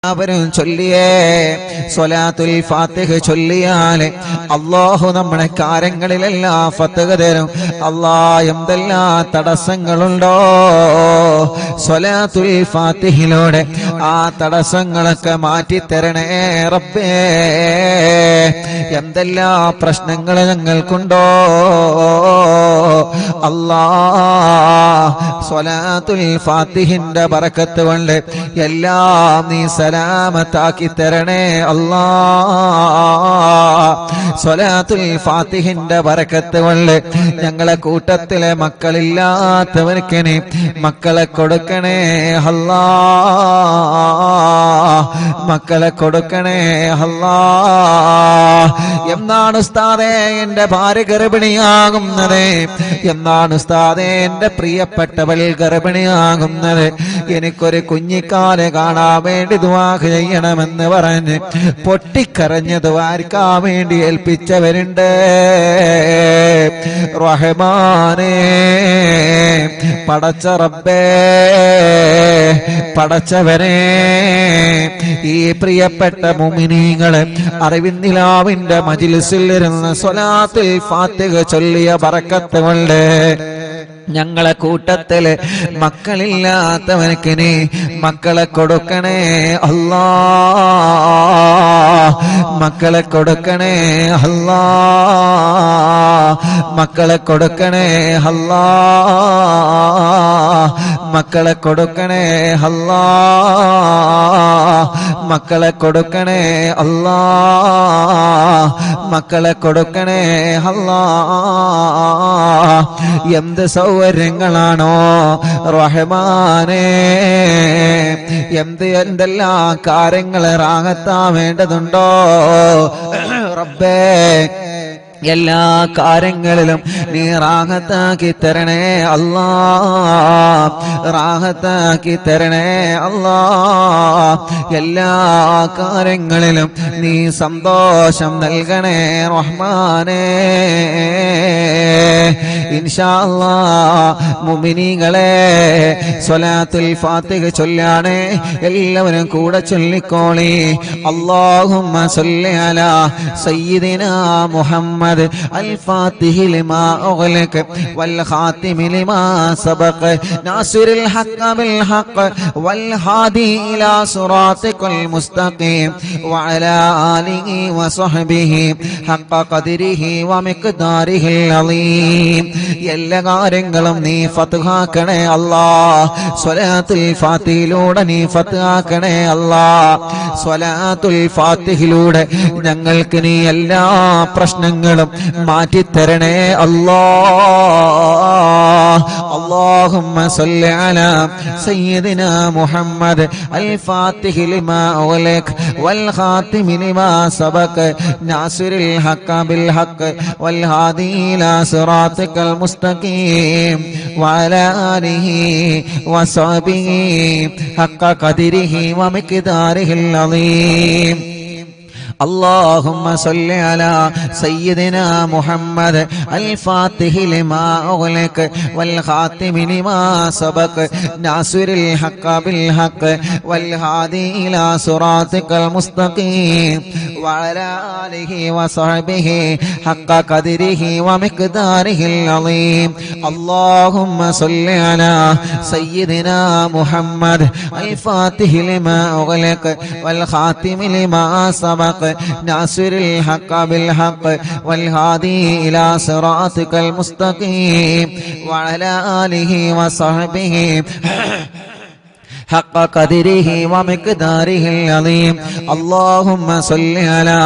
അവരും ചൊല്ലിയേ സ്വലാത്തുൽ ഫാത്തിഹ ചൊല്ലിയാൽ അല്ലാഹു നമ്മുടെ കാര്യങ്ങളിലെല്ലാം ഫത്ഹ് തരും. എന്തെല്ലാം തടസ്സങ്ങളുണ്ടോ സ്വലാത്തുൽ ഫാത്തിഹിലൂടെ ആ തടസ്സങ്ങളൊക്കെ മാറ്റിത്തരണേ റബ്ബേ. എന്തെല്ലാം പ്രശ്നങ്ങൾ ഞങ്ങൾക്കുണ്ടോ സ്വലാത്തുൽ ഫാത്തിഹിന്റെ ബറക്കത്ത് കൊണ്ട് എല്ലാം നീ സലാമത്താക്കി തരണേ സ്വലാത്തുൽ ഫാത്തിഹിന്റെ ബറക്കത്ത് കൊണ്ട് ഞങ്ങളെ കൂട്ടത്തിലെ മക്കളില്ലാത്തവർക്ക് നീ മക്കളെ കൊടുക്കണേ മക്കളെ കൊടുക്കണേ എന്നാണ് ഉസ്താദേ എന്റെ ഭാര്യ ഗർഭിണിയാകുന്നത്? എന്നാണ് ഉസ്താദേ എന്റെ പ്രിയപ്പെട്ടവൾ ഗർഭിണിയാകുന്നത്? എനിക്കൊരു കുഞ്ഞിക്കാല് കാണാൻ വേണ്ടി ദുആ ചെയ്യണമെന്ന് പറഞ്ഞ് പൊട്ടിക്കരഞ്ഞ് ദുആർക്കാൻ വേണ്ടി ഏൽപ്പിച്ചവരുണ്ട്. റഹ്മാനേ, പടച്ച റബ്ബേ, പടച്ചവനെ, ഈ പ്രിയപ്പെട്ട മുഅ്മിനീങ്ങളെ അറിവിന്നിലാവിന്റെ മജ്ലിസിൽ ഇരുന്ന് സ്വലാത്തുൽ ഫാത്തിഹ ചൊല്ലിയ ബറക്കത്ത് കൊണ്ട് ഞങ്ങളെ കൂട്ടത്തില് മക്കളില്ലാത്തവനക്ക് നീ മക്കളെ കൊടുക്കണേ മക്കളെ കൊടുക്കണേ മക്കളെ കൊടുക്കണേ മക്കളെ കൊടുക്കണേ മക്കളെ കൊടുക്കണേ മക്കളെ കൊടുക്കണേ എന്ത് സൗകര്യങ്ങളാണോ റഹ്മാനേ, എന്തെല്ലാം കാര്യങ്ങൾ റാഹത്താൻ വേണ്ടതുണ്ടോ റബ്ബേ. എല്ലാ കാര്യങ്ങളിലും നീ റാഹത്താക്കി തരണേ റാഹത്താക്കി തരണേ എല്ലാ കാര്യങ്ങളിലും നീ സന്തോഷം നൽകണേ റഹ്മാനേ. ഇൻഷാ അല്ലാഹ് മുഅ്മിനീങ്ങളെ സ്വലാത്തുൽ ഫാത്തിഹ ചൊല്ലാണ് എല്ലാവരും കൂടെ ചൊല്ലിക്കോളി. അല്ലാഹുമ്മ സ്വല്ലി അലാ സയ്യിദിനാ മുഹമ്മദ് الفاتح لما أغلق والخاتم لما سبق ناصر الحق بالحق والهادي إلى صراطك المستقيم وعلى آله وصحبه حق قدره ومقداره العظيم. എല്ലാ കാര്യങ്ങളും നീ ഫത്ഹാക്കണേ സ്വലാത്തുൽ ഫാത്തിഹിലൂടെ നീ ഫത്ഹാക്കണേ സ്വലാത്തുൽ ഫാത്തിഹിലൂടെ ഞങ്ങൾക്ക് നീ എല്ലാ പ്രശ്നങ്ങളും മാറ്റിത്തരണേ اللهم صل على سيدنا محمد الفاتح لما أغلق والخاتم لما سبق ناصر الحق بالحق والهادي إلى صراطك المستقيم وعلى آله وصحبه حق قدره ومقداره العظيم. اللهم صل على سيدنا محمد الفاتح لما أغلق والخاتم لما سبق ناصر الحق بالحق والهادي إلى صراطك المستقيم وعلى آله وصحبه حق قدره ومقداره العظيم. اللهم صل على سيدنا محمد الفاتح لما أغلق والخاتم لما سبق ناصر الحق بالحق والهادي إلى صراطك المستقيم وعلى آله وصحبه حق قدره ومقداره العظيم. اللهم صل على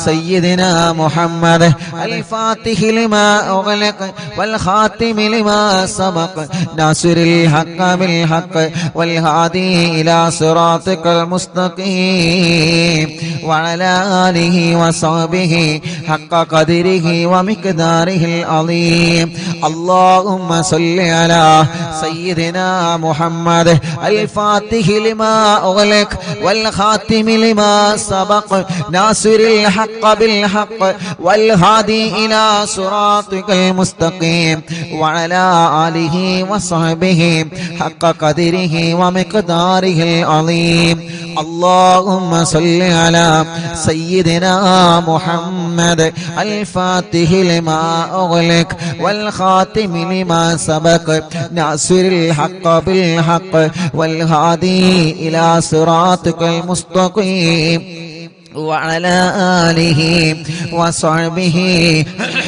سيدنا محمد الفاتح لما أغلق والخاتم لما سبق ناصر الحق بالحق والهادي إلى صراطك المستقيم وعلى آله وصحبه حق قدره ومقداره العظيم. اللهم صل على سيدنا محمد الفاتح لما أغلق والخاتم لما سبق ناصر الحق بالحق والهادي إلى صراطك المستقيم وعلى آله وصحبه حق قدره ومقداره العظيم. اللهم صل على سيدنا محمد الفاتح لما أغلق والخاتم لما سبق ناصر الحق بالحق والهادي إلى صراطك المستقيم وعلى آله وصحبه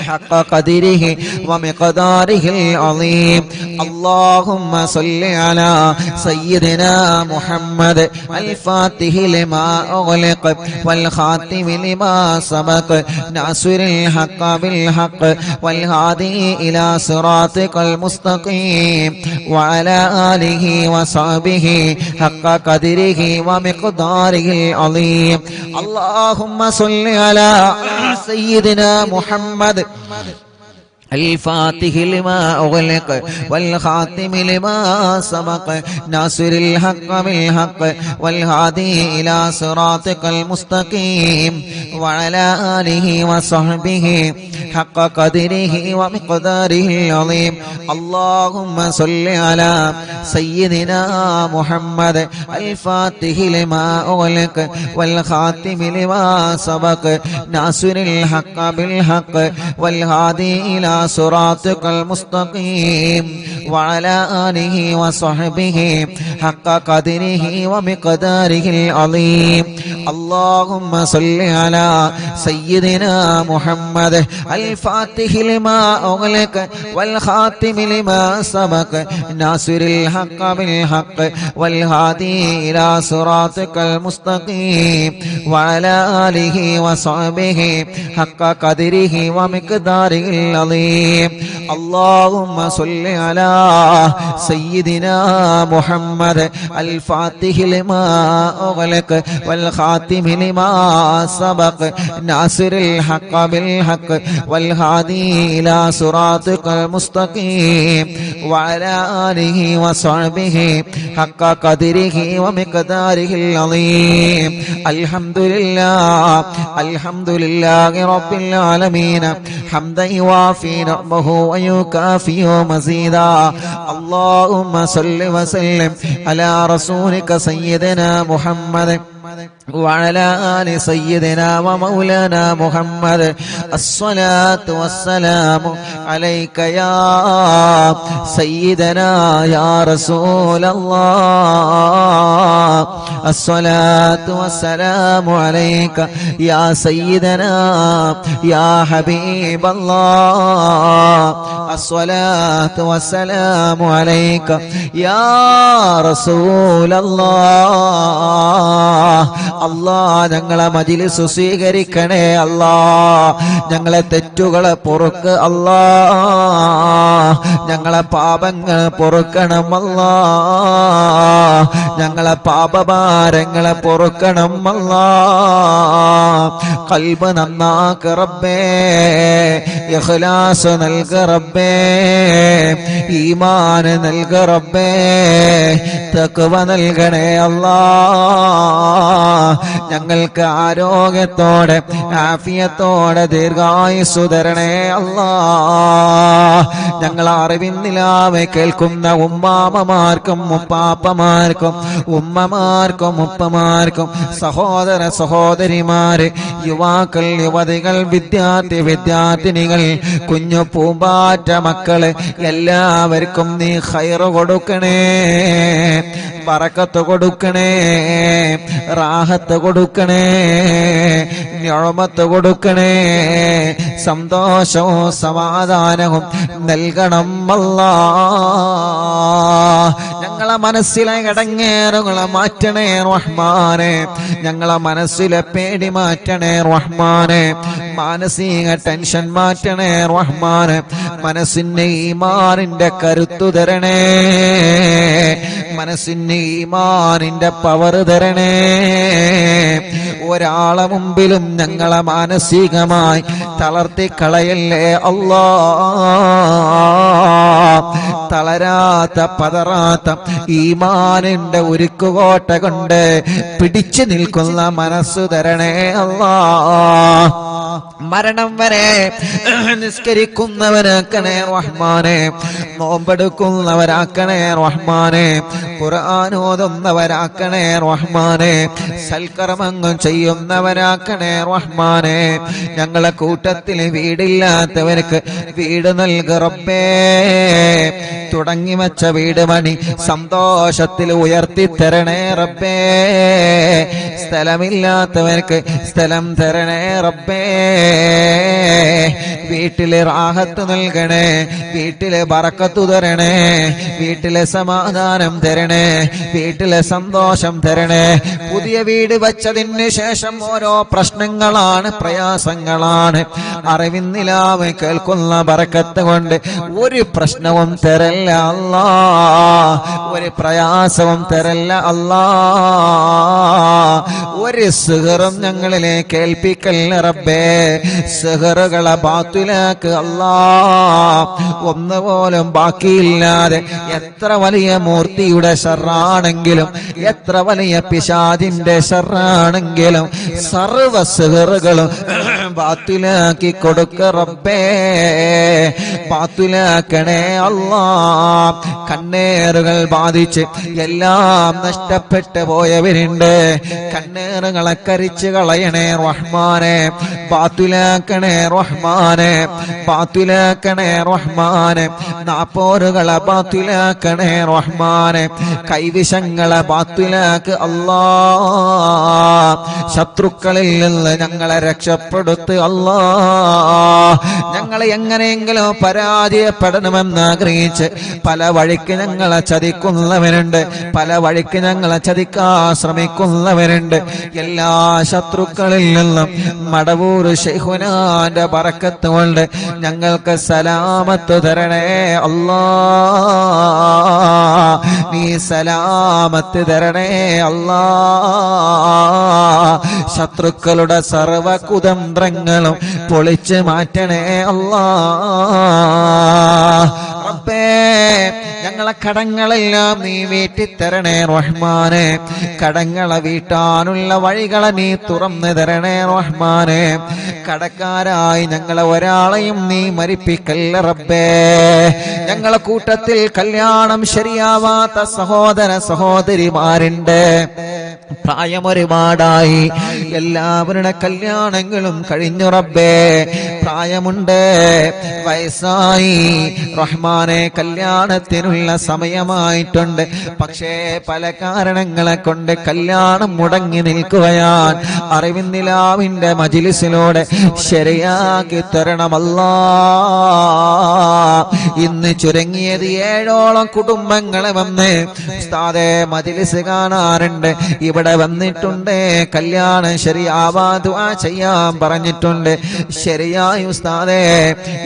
حق قدره ومقداره العظيم اللهم صل على سيدنا محمد الفاتح لما أغلق والخاتم لما سبق ناصر الحق بالحق والهادي إلى صراطك المستقيم وعلى آله وصحبه حق قدره ومقداره العظيم اللهم صل على سيدنا محمد الفاتح لما أغلق والخاتم لما سبق ناصر الحق بالحق والهادي إلى صراطك المستقيم وعلى آله وصحبه حق قدره ومقداره العظيم اللهم صل على سيدنا محمد الفاتح لما أغلق والخاتم لما سبق ناصر الحق بالحق والهادي إلى صراطك المستقيم وعلى آله وصحبه حق قدره ومقداره العظيم اللهم صل على سيدنا محمد الفاتح لما أغلق والخاتم لما سبق ناصر الحق بالحق والهادي إلى صراطك المستقيم وعلى آله وصحبه حق قدره ومقداره العظيم اللهم صل على سيدنا محمد الفاتح لما أغلق والخاتم لما سبق ناصر الحق بالحق والهادي إلى صراطك المستقيم وعلى آله وصحبه حق قدره ومقداره العظيم الحمد لله رب العالمين حمدا يوافي نعمه ويكافئ مزيدا اللهم صل وسلم على رسولك سيدنا محمد وعلى آل سيدنا ومولانا محمد الصلاة والسلام عليك يا سيدنا يا رسول الله الصلاة والسلام عليك يا سيدنا يا حبيب الله الصلاة والسلام عليك يا رسول الله അല്ലാ ഞങ്ങളെ മജ്‌ലിസ് സ്വീകരിക്കണേ അല്ലാ ഞങ്ങളെ തെറ്റുകളെ പൊറുക്ക് അല്ലാ ഞങ്ങളെ പാപങ്ങൾ പൊറുക്കണം അല്ലാ ഞങ്ങളെ പാപഭാരങ്ങളെ പൊറുക്കണം അല്ലാ ഖൽബ് നന്നാക്ക് റബ്ബേ ഇഖ്ലാസ് നൽക റബ്ബേ ഈമാൻ നൽക റബ്ബേ തഖ്വ നൽകണേ അല്ലാ ഞങ്ങൾക്ക് ആരോഗ്യത്തോടെ ആഫിയത്തോടെ ദീർഘായുസ്സു തരണേ അല്ലാ ഞങ്ങൾ അറിവിൻ നിലാവെ കേൾക്കുന്ന ഉമ്മാമമാർക്കും ഉപ്പാപ്പമാർക്കും ഉമ്മമാർക്കും ഉപ്പമാർക്കും സഹോദര സഹോദരിമാര് യുവാക്കൾ യുവതികൾ വിദ്യാർത്ഥിനികൾ കുഞ്ഞു പൂമ്പാറ്റ മക്കള് എല്ലാവർക്കും നീ ഖൈർ കൊടുക്കണേ ബറക്കത്ത് കൊടുക്കണേ റാഹത്ത് കൊടുക്കണേ നിഅമത്ത് കൊടുക്കണേ സന്തോഷവും സമാധാനവും നൽകണം അല്ലാ ഞങ്ങളെ മനസ്സിലെ ഇടങ്ങേറുകളെ മാറ്റണേ റഹ്മാനെ ഞങ്ങളെ മനസ്സിലെ പേടി മാറ്റണേ റഹ്മാനെ മാനസിക ടെൻഷൻ മാറ്റണേ റഹ്മാനെ മനസ്സിന് ഈമാനിന്റെ കരുത്തു തരണേ മനസ്സിന് ഈമാനിന്റെ പവർ തരണേ ഒരാളെ മുമ്പിലും ഞങ്ങളെ മാനസികമായി തളർത്തിക്കളയല്ലേ അല്ലാ തളരാത്ത പതറാത്ത ഈമാനിന്റെ ഉരുക്കുകോട്ട കൊണ്ട് പിടിച്ചു നിൽക്കുന്ന മനസ്സ് തരണേ അല്ലാ മരണം വരെ നിസ്കരിക്കുന്നവരാക്കണേ റഹ്മാനെ, നോമ്പെടുക്കുന്നവരാക്കണേ റഹ്മാനെ, ഖുർആൻ ഓതുന്നവരാക്കണേ റഹ്മാനെ, സൽക്കർമ്മങ്ങൾ ചെയ്യുന്നവരാക്കണേ റഹ്മാനെ. ഞങ്ങളെ കൂട്ടത്തിൽ വീടില്ലാത്തവർക്ക് വീട് നൽക റബ്ബേ. തുടങ്ങി വച്ച വീട് പണി സന്തോഷത്തിൽ ഉയർത്തി തരണേ റബ്ബേ. സ്ഥലമില്ലാത്തവർക്ക് സ്ഥലം തരണേ റബ്ബേ. വീട്ടിലെ റാഹത്ത് നൽകണേ, വീട്ടിലെ ബറക്കത്ത് തരണേ, വീട്ടിലെ സമാധാനം തരണേ, വീട്ടിലെ സന്തോഷം തരണേ. പുതിയ വീട് വച്ചതിന് ശേഷം ഓരോ പ്രശ്നങ്ങളാണ്, പ്രയാസങ്ങളാണ്. അറിവിന്നിലാവ് കേൾക്കുന്ന ബറക്കത്ത് കൊണ്ട് ഒരു പ്രശ്നവും തരല്ല അല്ലാ, ഒരു പ്രയാസവും തരല്ല അല്ലാ. ഒരു സിഹറും ഞങ്ങളിലേക്ക് ഏൽപ്പിക്കല്ല റബ്ബേ. സിഹറുകളെ ബാത്തിലാക്ക് അല്ലാ. ഒന്നുപോലും ബാക്കിയില്ലാതെ എത്ര വലിയ മൂർത്തിയുടെ ശർറാണെങ്കിലും, എത്ര വലിയ പിശാചിന്റെ ശർറാണെങ്കിലും സർവ സിഹറുകളും ബാത്തിലാക്കി കൊടുക്ക റബ്ബേ. ബാത്തിലാക്കണേ അല്ലാ. കണ്ണേറുകൾ ബാധിച്ച് എല്ലാം നഷ്ടപ്പെട്ടു പോയവരുണ്ട്. കണ്ണേറുകളെ കരിച്ചു കളയണേ റഹ്മാനെ. ബാത്തിലാക്കണേ റഹ്മാനെ, ബാത്തിലാക്കണേ റഹ്മാനെ. നാപ്പോരുകളെ ബാത്തിലാക്കണേ റഹ്മാനെ. കൈവിഷങ്ങളെ ബാത്തിലാക്ക് അല്ലാ. ശത്രുക്കളിൽ നിന്ന് ഞങ്ങളെ രക്ഷപ്പെടുത്ത് അല്ലാ. ഞങ്ങളെ എങ്ങനെയെങ്കിലും പരാജയപ്പെടണമെന്ന് ആഗ്രഹിച്ച് പല വഴിക്ക് ഞങ്ങളെ ചതിക്കുന്നവരുണ്ട്, പല വഴിക്ക് ഞങ്ങളെ ചതിക്കാൻ ശ്രമിക്കുന്നവരുണ്ട്. എല്ലാ ശത്രുക്കളിൽ നിന്നും മടവൂർ ശൈഖുനാന്റെ ബറക്കത്ത് കൊണ്ട് ഞങ്ങൾക്ക് സലാമത്ത് തരണേ അല്ലാ. നീ സലാമത്ത് തരണേ അല്ലാ. ശത്രുക്കളുടെ സർവ കുതന്ത്രങ്ങളും പൊളിച്ച് മാറ്റണേ അല്ലാ. റബ്ബേ, ഞങ്ങളെ കടങ്ങളെല്ലാം നീ വീട്ടിത്തരണേ റഹ്മാനെ. കടങ്ങളെ വീട്ടാനുള്ള വഴികളെ നീ തുറന്നു തരണേ റഹ്മാനെ. കടക്കാരായി ഞങ്ങളെ ഒരാളെയും നീ മരിപ്പിക്കല്ല റബ്ബേ. ഞങ്ങളെ കൂട്ടത്തിൽ കല്യാണം ശരിയാവാത്ത സഹോദര സഹോദരിമാരുണ്ട്. പ്രായം ഒരുപാടായി, എല്ലാവരുടെ കല്യാണങ്ങളും കഴിഞ്ഞു റബ്ബേ. പ്രായമുണ്ട്, വയസ്സായി റഹ്മാനെ, കല്യാണത്തിനുള്ള സമയമായിട്ടുണ്ട്. പക്ഷേ പല കാരണങ്ങളെ കൊണ്ട് കല്യാണം മുടങ്ങി നിൽക്കുകയാൻ അറിവിന്നിലാവിന്റെ മജ്‌ലിസിലൂടെ ശരിയാക്കി തരണമല്ലാ. ഇന്ന് ചുരുങ്ങിയത് 7ഓളം കുടുംബങ്ങളെ വന്ന് ഉസ്താദേ മജ്‌ലിസ് കാണാറുണ്ട്, ഇവിടെ വന്നിട്ടുണ്ട്, കല്യാണം ശരിയാവാ ദുആ ചെയ്യാൻ പറഞ്ഞിട്ടുണ്ട്. ശരിയായി ഉസ്താദേ,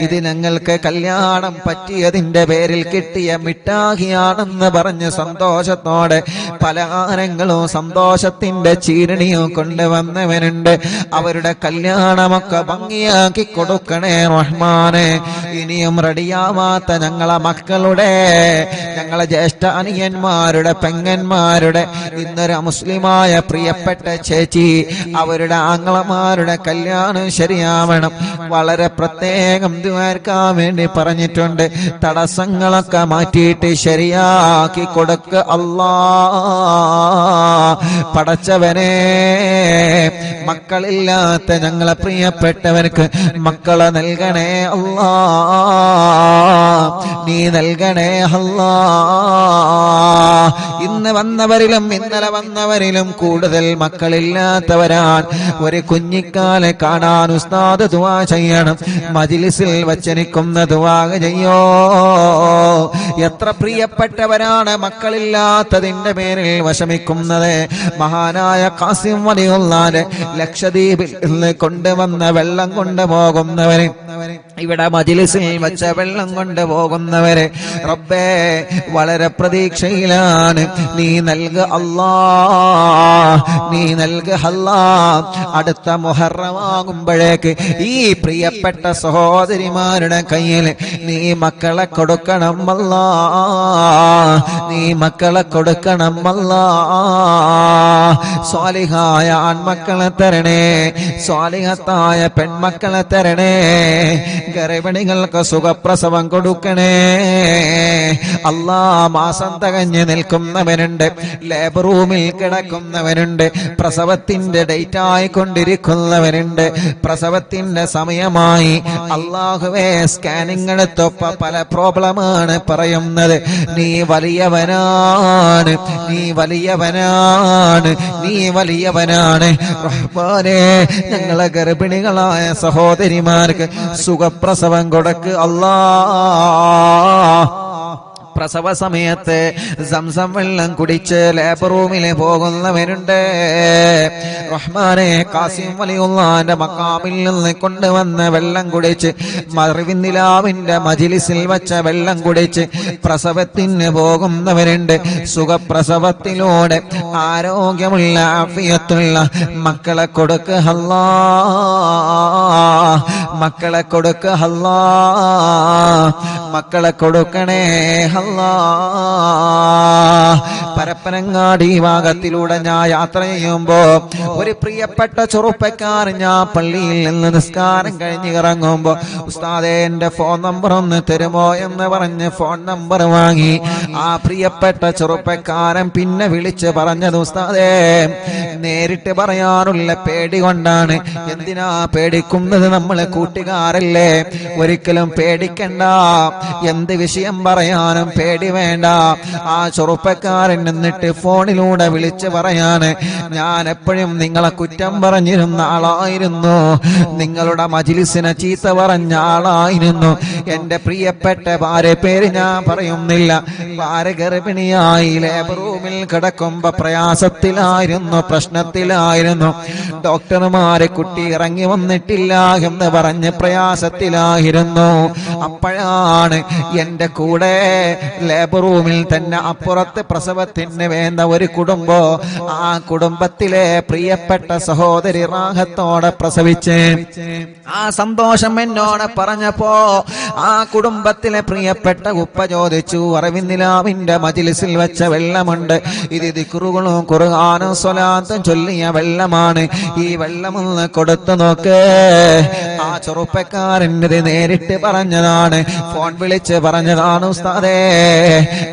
ഇത് ഞങ്ങൾക്ക് കല്യാണം പറ്റിയതിന്റെ പേരിൽ കിട്ടിയ മിഠായിയാണെന്ന് പറഞ്ഞ് സന്തോഷത്തോടെ പലഹാരങ്ങളും സന്തോഷത്തിന്റെ ചീരണിയും കൊണ്ടുവന്നവനുണ്ട്. അവരുടെ കല്യാണമൊക്കെ ഭംഗിയാക്കി കൊടുക്കണേ റഹ്മാനെ. ഇനിയും റെഡിയാവാത്ത ഞങ്ങളെ മക്കളുടെ, ഞങ്ങളെ ജ്യേഷ്ഠ അനിയന്മാരുടെ, പെങ്ങന്മാരുടെ, ഇന്നൊരു മുസ്ലിമായ പ്രിയപ്പെട്ട ചേച്ചി, അവരുടെ ആങ്ങളമാരുടെ കല്യാണം ശരിയാവണം. വളരെ പ്രത്യേകം ദുആർക്കാൻ വേണ്ടി പറഞ്ഞിട്ടുണ്ട്. തടസ്സങ്ങളൊക്കെ മാറ്റിയിട്ട് ശരിയാക്കി കൊടുക്ക അല്ലാ. പടച്ചവനെ, മക്കളില്ലാത്ത ഞങ്ങളെ പ്രിയപ്പെട്ടവർക്ക് മക്കളെ നൽകണേ അല്ലാ. നീ നൽകണേ അല്ലാ. ഇന്ന് വന്നവരിലും ഇന്നലെ വന്നവരിലും കൂടുതൽ മക്കളില്ലാത്തവരാണ്. ഒരു കുഞ്ഞിക്കാലെ കാണാൻ ഉസ്താദ് ദുആ ചെയ്യണം. മജ്‌ലിസിൽ വച്ചനിക്കുന്ന ദുആ ചെയ്യോ. എത്ര പ്രിയപ്പെട്ടവരാണ് മക്കളില്ലാത്തതിന്റെ പേരിൽ വിഷമിക്കുന്നത്. മഹാനായ ഖാസിം വലിയുള്ളാന്റെ ലക്ഷദ്വീപിൽ നിന്ന് കൊണ്ടുവന്ന വെള്ളം കൊണ്ടുപോകുന്നവര് ഇവിടെ മജ്‌ലിസിൽ വെച്ച വെള്ളം കൊണ്ട് പോകുന്നവരെ റബ്ബേ വളരെ പ്രതീക്ഷയിലാണ്. നീ നൽക അല്ലാ, നീ നൽക അല്ലാ. അടുത്ത മുഹറമാകുമ്പോഴേക്ക് ഈ പ്രിയപ്പെട്ട സഹോദരിമാരുടെ കയ്യിൽ നീ മക്കളെ കൊടുക്കണം അല്ലാ, നീ മക്കളെ കൊടുക്കണം അല്ലാ. സ്വാലിഹായ ആൺമക്കളെ തരണേ, സ്വാലിഹത്തായ പെൺമക്കളെ തരണേ. ഗർഭിണികൾക്ക് സുഖപ്രസവം കൊടുക്കണേ അല്ലാ. മാസം തികഞ്ഞ് നിൽക്കുന്നവരുണ്ട്, ലേബർ റൂമിൽ കിടക്കുന്നവരുണ്ട്, പ്രസവത്തിന്റെ ഡേറ്റ് ആയിക്കൊണ്ടിരിക്കുന്നവരുണ്ട്, പ്രസവത്തിന്റെ സമയമായി. അല്ലാഹുവേ, സ്കാനിങ് എടുത്തപ്പോ പല പ്രോബ്ലമാണ് പറയുന്നത്. നീ വലിയവനാണ്, നീ വലിയവനാണ്, നീ വലിയവനാണ് റഹ്മാനേ. ഞങ്ങളെ ഗർഭിണികളായ സഹോദരിമാർക്ക് സുഖപ്രസവം കൊടുക്ക് അല്ലാ. പ്രസവ സമയത്ത് സംസം വെള്ളം കുടിച്ച് ലേബർ റൂമിൽ പോകുന്നവരുണ്ട് റഹ്മാനെ. കാസിം വലിയുള്ളാന്റെ മക്കാമിൽ നിന്ന് കൊണ്ടുവന്ന വെള്ളം കുടിച്ച്, മറിവിന്ദിലാവിന്റെ മജ്‌ലിസിൽ വച്ച വെള്ളം കുടിച്ച് പ്രസവത്തിന് പോകുന്നവരുണ്ട്. സുഖപ്രസവത്തിലൂടെ ആരോഗ്യമുള്ള ആഫിയത്തുള്ള മക്കളെ കൊടുക്ക് അല്ലാ, മക്കളെ കൊടുക്ക് അല്ലാ, മക്കളെ കൊടുക്കണേ അല്ലാ. പരപ്പനങ്ങാടി ഭാഗത്തിലൂടെ ഞാൻ യാത്ര ചെയ്യുമ്പോ ഒരു പ്രിയപ്പെട്ട ചെറുപ്പക്കാരൻ, ഞാൻ പള്ളിയിൽ നിന്ന് നിസ്കാരം കഴിഞ്ഞ് ഇറങ്ങുമ്പോ, ഉസ്താദേ എന്റെ ഫോൺ നമ്പർ ഒന്ന് തരുമോ എന്ന് പറഞ്ഞ് ഫോൺ നമ്പർ വാങ്ങി. ആ പ്രിയപ്പെട്ട ചെറുപ്പക്കാരൻ പിന്നെ വിളിച്ച് പറഞ്ഞത്, ഉസ്താദേ നേരിട്ട് പറയാനുള്ള പേടി കൊണ്ടാണ്. എന്തിനാ പേടിക്കുന്നത്? നമ്മള് കൂട്ടുകാരല്ലേ, ഒരിക്കലും പേടിക്കണ്ട. എന്ത് വിഷയം പറയാനും പേടി വേണ്ട. ആ ചെറുപ്പക്കാരൻ എന്നിട്ട് ഫോണിലൂടെ വിളിച്ച് പറയാണ്, ഞാൻ എപ്പോഴും നിങ്ങളെ കുറ്റം പറഞ്ഞിരുന്ന ആളായിരുന്നു, നിങ്ങളുടെ മജ്‌ലിസിനെ ചീത്ത പറഞ്ഞ ആളായിരുന്നു. എന്റെ പ്രിയപ്പെട്ട ഭാര്യ പേര് ഞാൻ പറയുന്നില്ല, ഭാര്യ ഗർഭിണിയായി ലേബർ റൂമിൽ കിടക്കുമ്പോ പ്രയാസത്തിലായിരുന്നു, പ്രശ്നത്തിലായിരുന്നു. ഡോക്ടർമാരെ കുട്ടി ഇറങ്ങി വന്നിട്ടില്ല എന്ന് പറഞ്ഞ് പ്രയാസത്തിലായിരുന്നു. അപ്പോഴാണ് എന്റെ കൂടെ ലേബർ റൂമിൽ തന്നെ അപ്പുറത്ത് പ്രസവത്തിന് വേണ്ട ഒരു കുടുംബം, ആ കുടുംബത്തിലെ പ്രിയപ്പെട്ട സഹോദരി റാഹത്തോടെ പ്രസവിച്ച് ആ സന്തോഷം എന്നോട് പറഞ്ഞപ്പോ ആ കുടുംബത്തിലെ പ്രിയപ്പെട്ട ഉപ്പ ചോദിച്ചു, അറിവിന്ദിലാവിന്റെ മജ്‌ലിസിൽ വെച്ച വെള്ളമുണ്ട്, ഇത് ദിക്റുകളും ഖുർആനും സ്വലാത്തും ചൊല്ലിയ വെള്ളമാണ്, ഈ വെള്ളമൊന്ന് കൊടുത്തു നോക്ക്. ആ ചെറുപ്പക്കാരൻ്റെ നേരിട്ട് പറഞ്ഞതാണ്, ഫോൺ വിളിച്ച് പറഞ്ഞതാണ്, ഉസ്താദേ.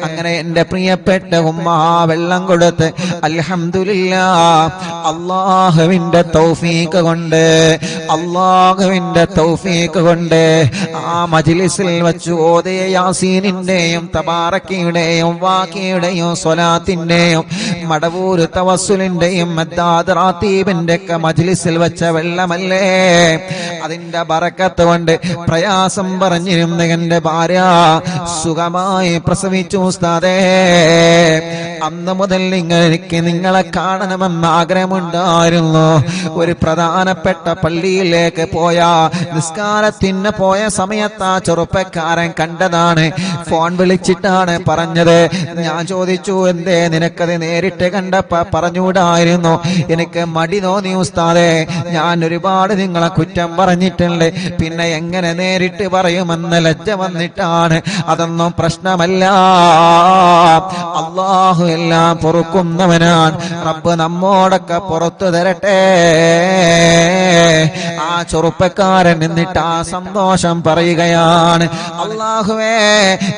അങ്ങനെ എന്റെ പ്രിയപ്പെട്ട ഉമ്മ വെള്ളം കൊടുത്ത് അൽഹംദുലില്ലാഹ്, അല്ലാഹുവിന്റെ തൗഫീഖ് കൊണ്ട്, അല്ലാഹുവിന്റെ തൗഫീഖ് കൊണ്ട് ആ മജ്‌ലിസിൽ വെച്ച് ഓതിയ യാസീനിന്റെയും തബാറക്കയുടെയും വാക്കിയുടെയും സ്വലാത്തിന്റെയും മടവൂര് തവസ്സുലിന്റെയും മദ്ദാദ് റാത്തീബിന്റെ ഒക്കെ മജ്‌ലിസിൽ വെച്ച വെള്ളമല്ലേ, അതിന്റെ ബറക്കത്ത് കൊണ്ട് പ്രയാസം പറഞ്ഞിരുന്ന എന്റെ ഭാര്യ സുഖമായി പ്രസവിച്ചു ഉസ്താദേ. അന്ന് മുതൽ എനിക്ക് നിങ്ങളെ കാണണമെന്ന് ആഗ്രഹമുണ്ടായിരുന്നു. ഒരു പ്രധാനപ്പെട്ട പള്ളിയിലേക്ക് പോയ നിസ്കാരത്തിന് പോയ സമയത്ത് ആ ചെറുപ്പക്കാരൻ കണ്ടതാണ്, ഫോൺ വിളിച്ചിട്ടാണ് പറഞ്ഞത്. ഞാൻ ചോദിച്ചു, എന്തേ നിനക്കത് നേരിട്ട് കണ്ടപ്പോ പറഞ്ഞുകൂടായിരുന്നു? എനിക്ക് മടി തോന്നി ഉസ്താദേ, ഞാൻ ഒരുപാട് നിങ്ങളെ കുറ്റം പറഞ്ഞിട്ടുണ്ട്, പിന്നെ എങ്ങനെ നേരിട്ട് പറയുമെന്ന് ലജ്ജ വന്നിട്ടാണ്. അതൊന്നും പ്രശ്നമല്ല, അല്ലാഹു എല്ലാം പൊറുക്കുന്നവനാണ്. റബ്ബ് നമ്മോടൊക്കെ പുറത്തു തരട്ടെ. ആ ചെറുപ്പക്കാരൻ എന്നിട്ട് ആ സന്തോഷം പറയുകയാണ്, അല്ലാഹുവേ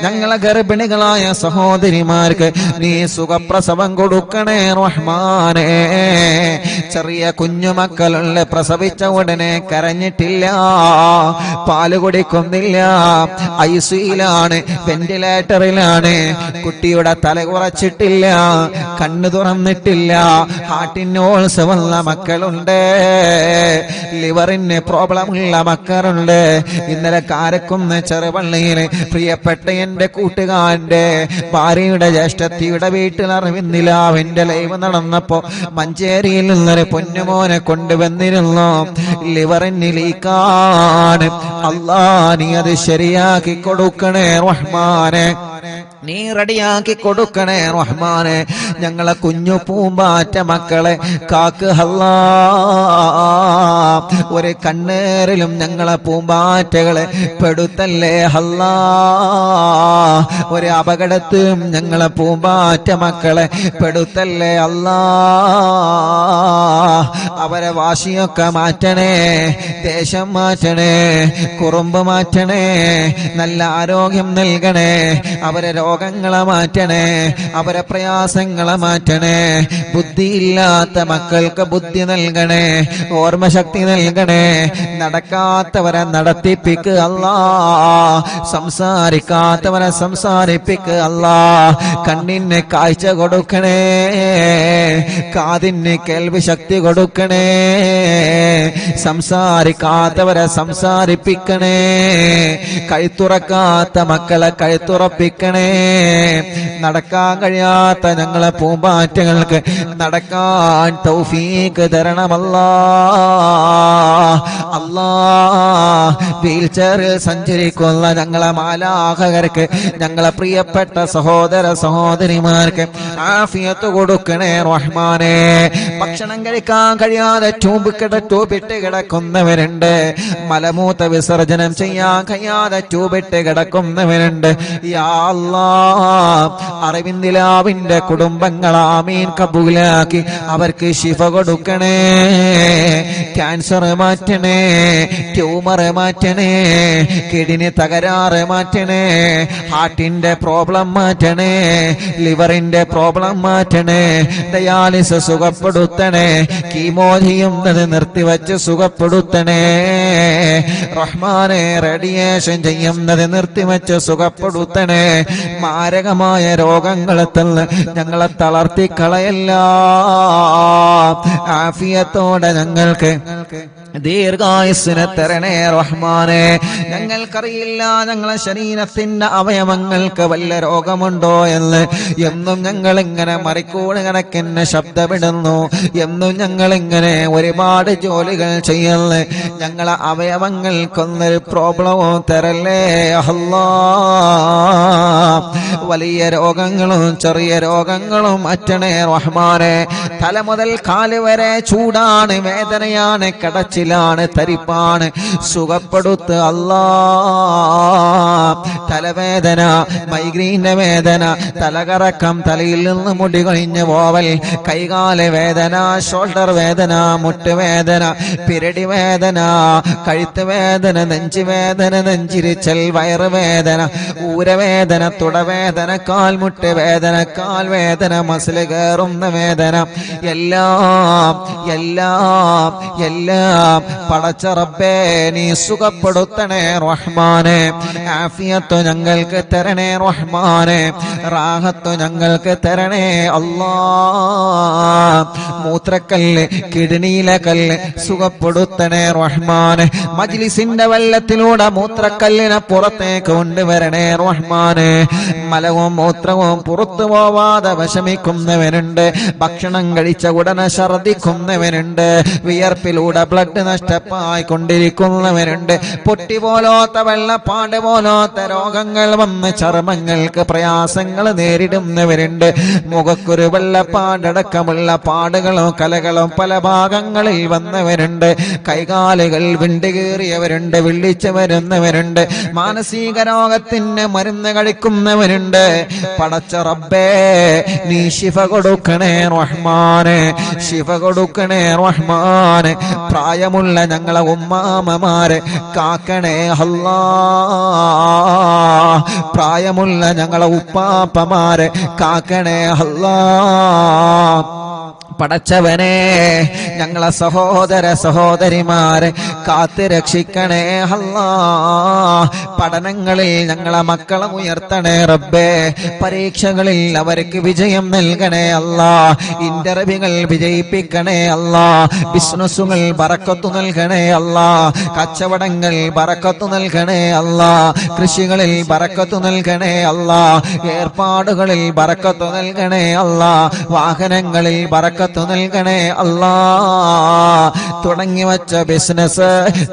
ഞങ്ങളെ ഗർഭിണികളായ സഹോദരിമാർക്ക് നീ സുഖപ്രസവം കൊടുക്കണേ റഹ്മാനേ. ചെറിയ കുഞ്ഞുമക്കളുള്ള പ്രസവിച്ച ഉടനെ കരഞ്ഞിട്ടില്ല, പാല് കുടിക്കുന്നില്ല, ഐസിയിലാണ്, വെന്റിലേറ്ററിലാണ്, കുട്ടിയുടെ തല കുറച്ചിട്ടില്ല, കണ്ണു തുറന്നിട്ടില്ല, ഹാർട്ടിന് ഓൾസ് വന്ന മക്കളുണ്ട്, ലിവറിന് പ്രോബ്ലം ഉള്ള മക്കളുണ്ട്. ഇന്നലെ കാരക്കുന്ന് ചെറുപള്ളിയിൽ പ്രിയപ്പെട്ട എന്റെ കൂട്ടുകാരന്റെ ഭാര്യയുടെ ജ്യേഷ്ഠത്തിയുടെ വീട്ടിൽ അറിവിന്നിലാവിന്റെ ലൈവ് നടന്നപ്പോ മഞ്ചേരിയിൽ നിന്നൊരു പൊന്നുമോനെ കൊണ്ടുവന്നിരുന്നു. ലിവറിന് ലീക്കാണ്. അല്ലാ നീ അത് ശരിയാക്കി കൊടുക്കണേ റഹ്മാനെ, നീ റെഡിയാക്കി കൊടുക്കണേ റഹ്മാനെ. ഞങ്ങളെ കുഞ്ഞു പൂമ്പാറ്റ മക്കളെ കാക്ക് അല്ലാ. ഒരു കണ്ണേറിലും ഞങ്ങളെ പൂമ്പാറ്റകളെ പെടുത്തല്ലേ അല്ലാ. ഒരു അപകടത്തിലും ഞങ്ങളെ പൂമ്പാറ്റ മക്കളെ പെടുത്തല്ലേ അല്ലാ. അവരെ വാശിയൊക്കെ മാറ്റണേ, ദേശം മാറ്റണേ, കുറുമ്പ് മാറ്റണേ, നല്ല ആരോഗ്യം നൽകണേ, അവരെ രോഗങ്ങളെ മാറ്റണേ, അവരെ പ്രയാസങ്ങളെ മാറ്റണേ. ബുദ്ധിയില്ലാത്ത മക്കൾക്ക് ബുദ്ധി നൽകണേ, ഓർമ്മശക്തി നൽകണേ. നടക്കാത്തവരെ നടത്തിപ്പിക്കുക അല്ലാ, സംസാരിക്കാത്തവരെ സംസാരിപ്പിക്കുക അല്ലാ. കണ്ണിന് കാഴ്ച കൊടുക്കണേ, കാതിന് കേൾവി ശക്തി കൊടുക്കണേ, സംസാരിക്കാത്തവരെ സംസാരിപ്പിക്കണേ, കഴുത്തുറക്കാത്ത മക്കളെ കഴുത്തുറപ്പിക്കണേ. നടക്കാൻ കഴിയാത്ത ഞങ്ങളെ പൂമ്പാറ്റകൾക്ക് നടക്കാൻ തൗഫീഖ് തരണമല്ലാ. അല്ലാ, വീൽ ചെയറിൽ സഞ്ചരിക്കുന്ന ഞങ്ങളെ മാലാഖകർക്ക്, ഞങ്ങളെ പ്രിയപ്പെട്ട സഹോദര സഹോദരിമാർക്ക് ആഫിയത്ത് കൊടുക്കണേ റഹ്മാനെ. ഭക്ഷണം കഴിക്കാൻ കഴിയാതെ ട്യൂബിട്ട് കിടക്കുന്നവരുണ്ട്, മലമൂത്ര വിസർജനം ചെയ്യാൻ കഴിയാതെ ട്യൂബിട്ട് കിടക്കുന്നവരുണ്ട്. യാ അല്ലാഹ്, അറിവിന്ദിലാവിന്റെ കുടുംബങ്ങൾ ആമീൻ കബൂലാക്കി അവർക്ക് ശിഫ കൊടുക്കണേ. ക്യാൻസർ മാറ്റണേ, ട്യൂമർ മാറ്റണേ, കിഡ്നി തകരാറ് മാറ്റണേ, ഹാർട്ടിന്റെ പ്രോബ്ലം മാറ്റണേ, ലിവറിന്റെ പ്രോബ്ലം മാറ്റണേ, ഡയാലിസിസ് സുഖപ്പെടുത്തണേ, കീമോ ചെയ്യുന്നത് നിർത്തിവച്ച് സുഖപ്പെടുത്തണേ റഹ്മാനെ. റേഡിയേഷൻ ചെയ്യുന്നത് നിർത്തിവച്ച് സുഖപ്പെടുത്തണേ. മാരകമായ രോഗങ്ങളെ തന്ന് ഞങ്ങളെ തളർത്തിക്കളയല്ല. ആഫിയത്തോടെ ഞങ്ങൾക്ക് ദീർഘായുസ്സിനെ തരണേ റഹ്മാനെ. ഞങ്ങൾക്കറിയില്ല ഞങ്ങളെ ശരീരത്തിന്റെ അവയവങ്ങൾക്ക് വല്ല രോഗമുണ്ടോ എന്ന്. എന്നും ഞങ്ങൾ ഇങ്ങനെ മറിക്കൂട് കണക്കിന് ശബ്ദമിടുന്നു, എന്നും ഞങ്ങൾ ഇങ്ങനെ ഒരുപാട് ജോലികൾ ചെയ്യുന്നു. ഞങ്ങളെ അവയവങ്ങൾക്കൊന്നൊരു പ്രോബ്ലമോ തരല്ലേ അല്ലാ. വലിയ രോഗങ്ങളും ചെറിയ രോഗങ്ങളും മാറ്റണേ റഹ്മാനെ. തല മുതൽ കാല് വരെ ചൂടാണ്, വേദനയാണ്, കടച്ചിലാണ്, തരിപ്പാണ്, സുഖപ്പെടുത്ത് അല്ലാ. തലവേദന, മൈഗ്രീന്റെ വേദന, തലകറക്കം, തലയിൽ നിന്ന് മുടി കൊഴിഞ്ഞ് പോവൽ, കൈകാല് വേദന, ഷോൾഡർ വേദന, മുട്ടുവേദന, പിരടി വേദന, കഴുത്ത് വേദന, നെഞ്ചുവേദന, നെഞ്ചിരിച്ചൽ, വയറുവേദന, ഊരവേദന, തുടവേദന, കാൽമുട്ട് വേദന, കാൽവേദന, മസിൽ കയറുന്ന വേദന, എല്ലാം എല്ലാം എല്ലാം പടച്ച റബ്ബേ നീ സുഖപ്പെടുത്തണേ റഹ്മാനെ. ആഫിയത്ത് ഞങ്ങൾക്ക് തരണേ റഹ്മാനെ, റാഹത്ത് ഞങ്ങൾക്ക് തരണേ അല്ലാ. മൂത്രക്കല്ല്, കിഡ്നിയിലെ കല്ല് സുഖപ്പെടുത്തണേ റഹ്മാനെ. മജ്ലിസിന്റെ വെള്ളത്തിലൂടെ മൂത്രക്കല്ലിനെ പുറത്തേക്ക് കൊണ്ടുവരണേ റഹ്മാനെ. മലവും മൂത്രവും പുറത്തു പോവാതെ വിഷമിക്കുന്നവനുണ്ട്, ഭക്ഷണം കഴിച്ച ഉടനെ ഛർദിക്കുന്നവനുണ്ട്, വിയർപ്പിലൂടെ ബ്ലഡ് നഷ്ടമായി കൊണ്ടിരിക്കുന്നവരുണ്ട്, പൊട്ടി പോലോത്ത വെള്ളപ്പാട് പോലോത്ത രോഗങ്ങൾ വന്ന് ചർമ്മങ്ങൾക്ക് പ്രയാസങ്ങൾ നേരിടുന്നവരുണ്ട്, മുഖക്കൊരു വെള്ളപ്പാടടക്കമുള്ള പാടുകളും കലകളും പല ഭാഗങ്ങളിൽ വന്നവരുണ്ട്, കൈകാലുകൾ വിണ്ടുകീറിയവരുണ്ട്, വിളിച്ചു വരുന്നവരുണ്ട്, മാനസിക രോഗത്തിന് മരുന്ന് കഴിക്കുന്നവരുണ്ട്. പടച്ച റബ്ബേ നീ ശിഫ കൊടുക്കണേ റഹ്മാനെ, ശിഫ കൊടുക്കണേ റഹ്മാനെ. പ്രായമുള്ള ഞങ്ങളെ ഉമ്മാമമാരെ കാക്കണേ അല്ലാ. പ്രായമുള്ള ഞങ്ങളെ ഉപ്പാപ്പമാരെ കാക്കണേ അല്ലാ. പടച്ചവനെ ഞങ്ങളെ സഹോദര സഹോദരിമാരെ കാത്ത് രക്ഷിക്കണേ അല്ലാ. പഠനങ്ങളിൽ ഞങ്ങളെ മക്കളെ ഉയർത്തണേ റബ്ബേ. പരീക്ഷകളിൽ അവർക്ക് വിജയം നൽകണേ അല്ലാ. ഇന്റർവ്യൂകൾ വിജയിപ്പിക്കണേ അല്ലാ. ബിസിനസ്സുകൾ ബറക്കത്ത് നൽകണേ അല്ലാ. കച്ചവടങ്ങൾ ബറക്കത്ത് നൽകണേ അല്ലാ. കൃഷികളിൽ ബറക്കത്ത് നൽകണേ അല്ലാ. ഏർപ്പാടുകളിൽ ബറക്കത്ത് നൽകണേ അല്ലാ. വാഹനങ്ങളിൽ ബറക്കത്ത് നൽകണേ അല്ലാ. തുടങ്ങി വച്ച ബിസിനസ്,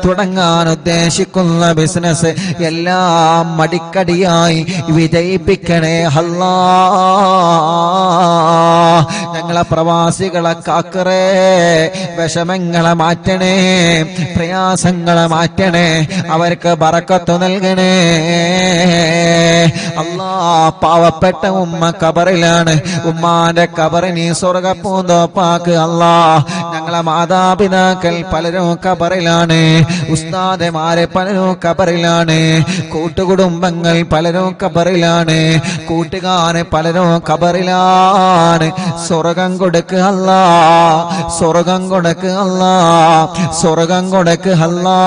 തുടങ്ങാൻ ഉദ്ദേശിക്കുന്ന ബിസിനസ് എല്ലാം മടിക്കടിയായി വിജയിപ്പിക്കണേ അല്ലാ. ഞങ്ങളെ പ്രവാസികളെ കാക്കറേ. വിഷമങ്ങളെ മാറ്റണേ, പ്രയാസങ്ങളെ മാറ്റണേ, അവർക്ക് ബറക്കത്ത് നൽകണേ അല്ലാ. പാവപ്പെട്ട ഉമ്മ കബറിലാണ്. ഉമ്മാന്റെ കബറിനി സ്വർഗപ്പൂന്തോപ്പാക്ക് അല്ലാ. ഞങ്ങളെ മാതാപിതാക്കൾ പലരും കബറിലാണ്. ഉസ്താദമാരെ പലരും കബറിലാണ്. കൂട്ടുകുടുംബങ്ങൾ പലരും കബറിലാണ്. കൂട്ടുകാരെ പലരും കബറിലാണ്. സ്വർഗം കൊടുക്ക് അല്ലാ, സ്വർഗം കൊടുക്ക് അല്ലാ, സ്വർഗം കൊടുക്ക് അല്ലാ.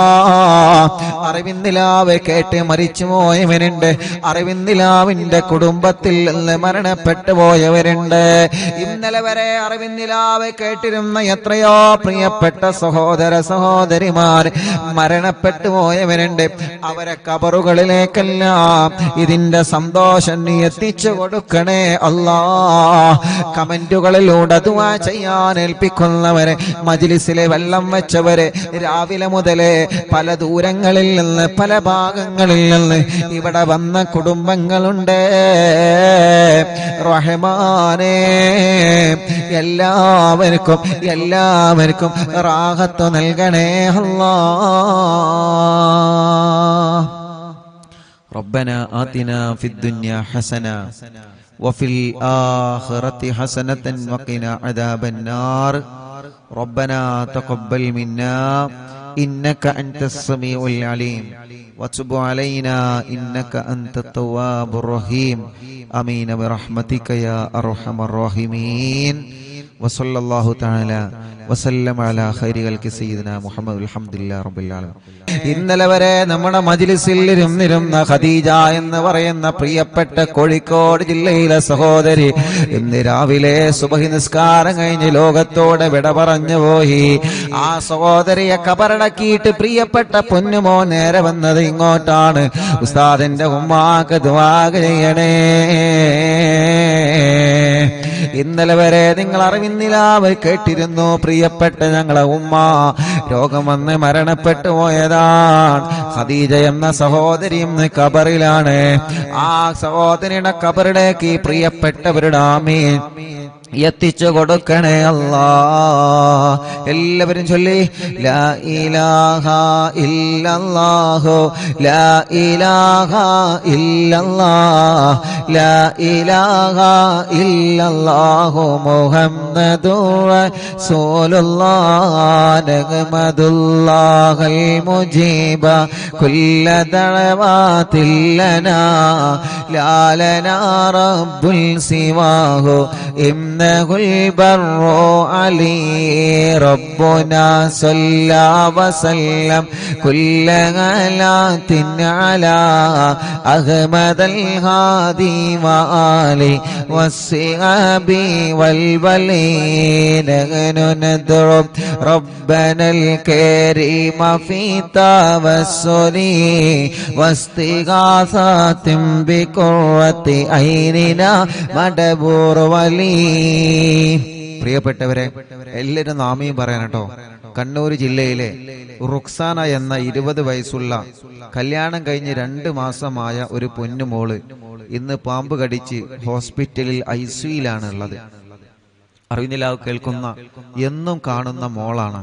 അറിവിന്ദിലാവ് കേട്ട് മരിച്ചു പോയവരുണ്ട്. അറിവിന്ദിലാവിന്റെ കുടുംബത്തിൽ നിന്ന് മരണപ്പെട്ടു പോയവരുണ്ട്. ഇന്നലെ വരെ അറിവിന്ദിലാവ് കേട്ടിരുന്ന എത്രയോ പ്രിയപ്പെട്ട സഹോദര സഹോദരിമാർ മരണപ്പെട്ടു പോയവരുണ്ട്. അവരെ കബറുകളിലേക്കെല്ലാം ഇതിന്റെ സന്തോഷം നീ എത്തിച്ചു കൊടുക്കണേ അല്ലാ. കമന്റുകളിലൂടെ ദുആ ചെയ്യാൻ ഏൽപ്പിക്കുന്നവരെ, മജ്ലിസിലെ വെള്ളം വെച്ചവരെ, രാവിലെ മുതലേ പല ദൂരങ്ങളിൽ നിന്ന് പല ഭാഗങ്ങളിൽ നിന്ന് ഇവിടെ വന്ന കുടുംബങ്ങളുണ്ട്. റഹ്മാനേ, എല്ലാവർക്കും എല്ലാവർക്കും റാഹത്ത് നൽകണേ അല്ലാ. ربنا آتنا في الدنيا حسنة وفي الآخرة حسنة وقنا عذاب النار. ربنا تقبل منا إنك أنت السميع العليم وتب علينا إنك أنت التواب الرحيم. آمين برحمتك يا أرحم الراحمين. وصلى الله تعالى وسلم على خير خلق سيدنا محمد الحمد لله رب العالمين. ഇന്നലെ വരെ നമ്മുടെ മജ്ലിസിൽ ഇരുന്നിരുന്ന ഖദീജ എന്ന് പറയുന്ന പ്രിയപ്പെട്ട കോഴിക്കോട് ജില്ലയിലെ സഹോദരി ഇന്ന് രാവിലെ സുബഹി നിസ്കാരം കഴിഞ്ഞ് ലോകത്തോടെ വിട പറഞ്ഞു പോയി. ആ സഹോദരിയെ കബറടക്കിയിട്ട് പ്രിയപ്പെട്ട പൊന്നുമോ നേരെ വന്നത് ഇങ്ങോട്ടാണ്. ഉസ്താദിന്റെ ഉമ്മാക്ക് ദുആ ചെയ്യണേ. ഇന്നലെ വരെ നിങ്ങൾ അറിവിന്നിലാവ് കേട്ടിരുന്നു. പ്രിയപ്പെട്ട ഞങ്ങളെ ഉമ്മ രോഗം വന്ന് മരണപ്പെട്ടു പോയതാണ്. ഖദീജ എന്ന സഹോദരി ഇന്ന് കബറിലാണ്. ആ സഹോദരിയുടെ കബറിലേക്ക് പ്രിയപ്പെട്ടവരുടെ ആമീൻ എത്തിച്ചു കൊടുക്കണേ അല്ലാ. എല്ലാവരും ചൊല്ലി ലാ ഇലാഹ ഇല്ലല്ലാഹു ലാ ഇലാഹ ഇല്ലല്ലാഹ് ലാ ഇലാഹ ഇല്ലല്ലാഹു മുഹമ്മദുർ റസൂലുള്ളാഹ് നഹ്മദുല്ലാഹൽ മുജീബ കുല്ല ദഅവാതിൽ ലനാ ലാ ലനാ റബ്ബുൽ സിവാഹു إنه البر علي ربنا صلى وسلم كل غلات على أحمد الهادي وآله والصحاب والولين. نحن ندعو ربنا الكريم في توسل واستغاثة بقرة عيننا مدبور ولي. പ്രിയപ്പെട്ടവരെ, എല്ലാവരും നാമയും പറയാനട്ടോ. കണ്ണൂർ ജില്ലയിലെ റുക്സാന എന്ന 20 വയസ്സുള്ള കല്യാണം കഴിഞ്ഞ് 2 മാസമായ ഒരു പൊന്നുമോള് ഇന്ന് പാമ്പ് കടിച്ച് ഹോസ്പിറ്റലിൽ ICUയിലാണ് ഉള്ളത്. അറിവിനിലാവ് കേൾക്കുന്ന എന്നും കാണുന്ന മോളാണ്.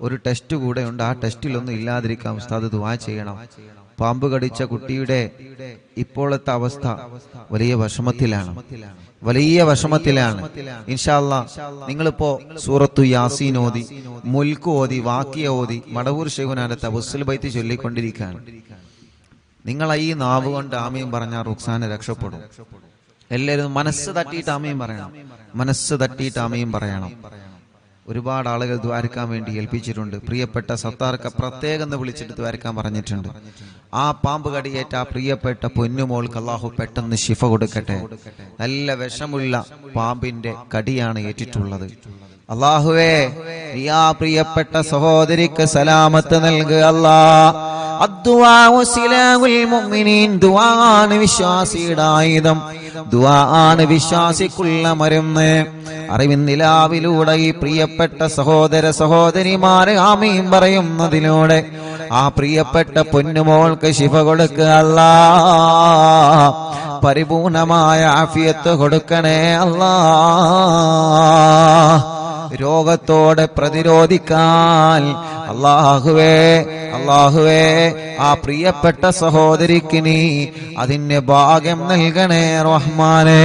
ഒരു ടെസ്റ്റ് കൂടെ ഉണ്ട്. ആ ടെസ്റ്റിലൊന്നും ഇല്ലാതിരിക്കാൻ ഉസ്താദ് ദുആ ചെയ്യണം. പാമ്പ് കടിച്ച കുട്ടിയുടെ ഇപ്പോഴത്തെ അവസ്ഥ വലിയ വിഷമത്തിലാണ്, വലിയ വിഷമത്തിലാണ്. ഇൻഷാ അല്ലാഹ് നിങ്ങളിപ്പോ സൂറത്തു യാസീൻ ഓതി, മുൽക്ക് ഓതി, വാക്കിയ ഓതി, മടവൂർ ശൈഖുനാന്റെ തവസ്സുൽ ബൈത്ത് ചൊല്ലിക്കൊണ്ടിരിക്കുകയാണ്. നിങ്ങൾ ഈ നാവ് കൊണ്ട് ആമീൻ പറഞ്ഞാൽ റുക്സാന രക്ഷപ്പെടും. എല്ലാവരും മനസ്സ് തട്ടിയിട്ട് ആമീൻ പറയണം. മനസ്സ് തട്ടിയിട്ട് ആമീൻ പറയണം. ഒരുപാട് ആളുകൾ ദ്വാരക്കാൻ വേണ്ടി ഏൽപ്പിച്ചിട്ടുണ്ട്. പ്രിയപ്പെട്ട സത്താർക്ക് പ്രത്യേകം വിളിച്ചിട്ട് ദ്വാരക്കാൻ പറഞ്ഞിട്ടുണ്ട്. ആ പാമ്പ് കടിയേറ്റ ആ പ്രിയപ്പെട്ട പൊന്നുമോൾക്ക് അള്ളാഹു പെട്ടെന്ന് ശിഫ കൊടുക്കട്ടെ. നല്ല വിഷമുള്ള പാമ്പിന്റെ കടിയാണ് ഏറ്റിട്ടുള്ളത്. അള്ളാഹുവേ, ആ പ്രിയപ്പെട്ട സഹോദരിക്ക് സലാമത്ത് നൽകുക അല്ലാഹ്. അദ്ദുആഉ സിലാഹുൽ മുഅ്മിനീൻ. ദുആണ് വിശ്വാസിയുടെ ആയുധം. ദുആണ് വിശ്വാസിക്കുള്ള മരുന്ന്. അറിവിൻ നിലാവിലൂടെ ഈ പ്രിയപ്പെട്ട സഹോദര സഹോദരിമാരെ ആമീൻ പറയുന്നതിലൂടെ ആ പ്രിയപ്പെട്ട പൊന്നുമോൾക്ക് ശിഫ കൊടുക്കുക അല്ലാഹ്. പരിപൂർണമായ ആഫിയത്ത് കൊടുക്കണേ അല്ലാഹ്. രോഗത്തോടെ പ്രതിരോധിക്കാൻ അല്ലാഹുവേ ആ പ്രിയപ്പെട്ട സഹോദരിക്ക് നീ അതിന് ഭാഗ്യം നൽകണേ റഹ്മാനേ.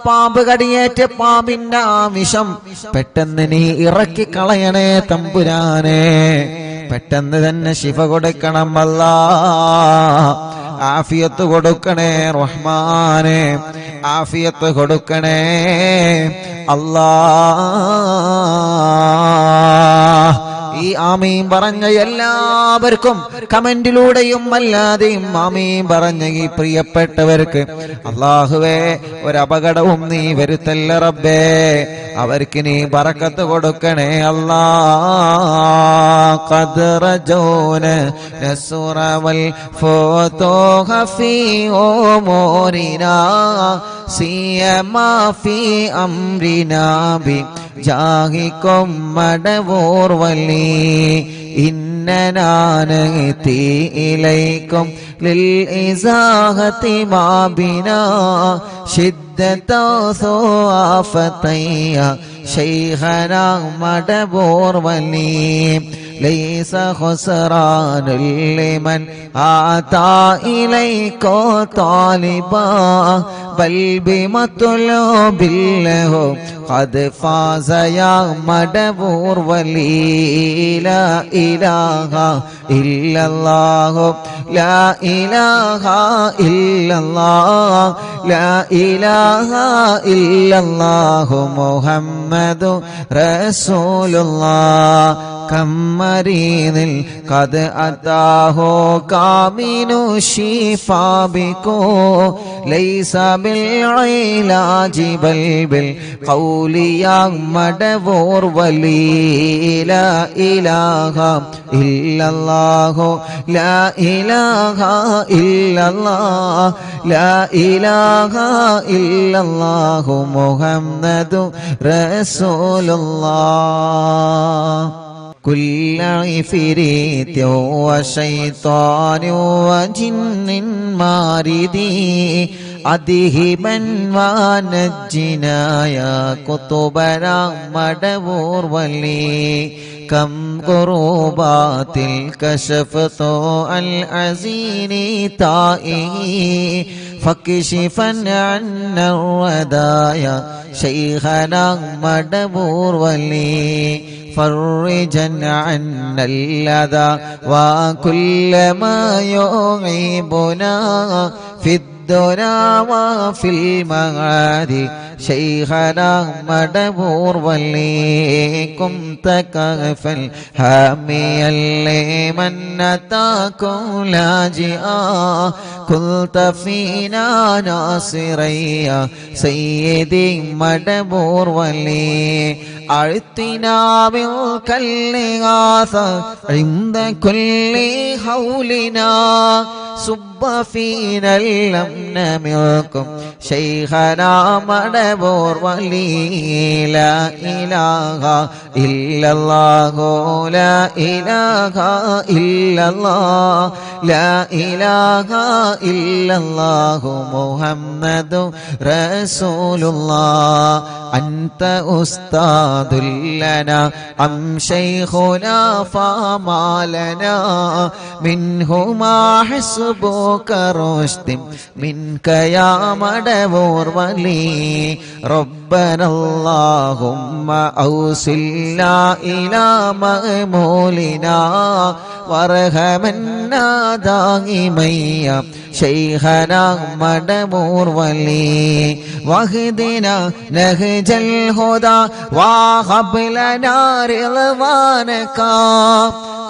പാമ്പ് കടിയേറ്റ പാമ്പിന്റെ ആ വിഷം പെട്ടെന്ന് നീ ഇറക്കി കളയണേ തമ്പുരാനെ. പെട്ടെന്ന് തന്നെ ശിഫ കൊടുക്കണം അല്ലാഹ്. ആഫിയത്ത് കൊടുക്കണേ റഹ്മാനെ. ആഫിയത്ത് കൊടുക്കണേ അല്ലാഹ്. ഈ ആമീൻ പറഞ്ഞ എല്ലാവർക്കും കമന്റിലൂടെയും അല്ലാതെയും ആമീൻ പറഞ്ഞ ഈ പ്രിയപ്പെട്ടവർക്ക് അല്ലാഹുവേ ഒരപകടവും നീ വരുത്തല്ല റബ്ബേ. അവർക്ക് നീ ബറക്കത്ത് കൊടുക്കണേ അല്ലാഹ്. ഖദ്റജൂന നസ്റവൽ ഫതൂഹ ഫീ ഉമൂരിനാ സിയമാ ഫീ അംരിനാ ബി ജാഹികും മടവൂർ വലി ഇന്നനാ നഅതി ഇലൈകും ലിൽ ഇസാഹതി മാ ബിനാ ശിദ്ദത സുആഫതയ ശൈഖനാ മടവൂർ വലി ലൈസ ഖുസ്റാനുൽ ലിമൻ ആതാ ഇലൈക താലിബാ ബൽ ബിമത്ലൂബില്ലഹു ഖദ് ഫാസ യാ മടവൂർ വലി ലാ ഇലാഹ ഇല്ലല്ലാഹു ലാ ഇലാഹ ഇല്ലല്ലാഹ് ലാ ഇലാഹ ഇല്ലല്ലാഹു മുഹമ്മദു റസൂലുള്ളാഹ്. കമ്മരീനിൽ ഖദ് അതാഹു കാമിനു ശിഫാ ബികോ ലൈസ ബിൽ ഇലാജി ബൽ ബിൽ ഖൗലി യാ മടവൂർ വലി ലാ ഇലാഹ ഇല്ലല്ലാഹു ലാ ഇലാഹ ഇല്ലല്ലാഹ് ലാ ഇലാഹ ഇല്ലല്ലാഹു മുഹമ്മദു റസൂലുള്ളാഹ്. كل عفريت وشيطان وجن ماردي أذهبا ونجنا يا كتبنا مدبور ولي كم قربات الكشفت العزين تائه فكشفا عنا الردايا شيخنا مدبور ولي فرجا عنا الأذى وكل ما يعيبنا في الدنيا وفي المعاد شيخنا مدبور وليكم تكفل حاميا لمن أتاكم لاجئا كنت فينا ناصريا سيدي مدبور ولي أعطنا منك الإغاثة عند كل حولنا صب فينا الأمن منكم شيخنا مدبور ولي لا إله إلا الله لا إله إلا الله لا إله إلا الله محمد رسول الله أنت أستاذ دلنا أم شيخنا فما لنا منهما حسبك رشد منك يا مدبور ولي ربنا اللهم أوصلنا إلى مأمولنا وارحمنا دائما يا شيخنا مدبور ولي واهدنا نهج الهدى وهب لنا رضوانك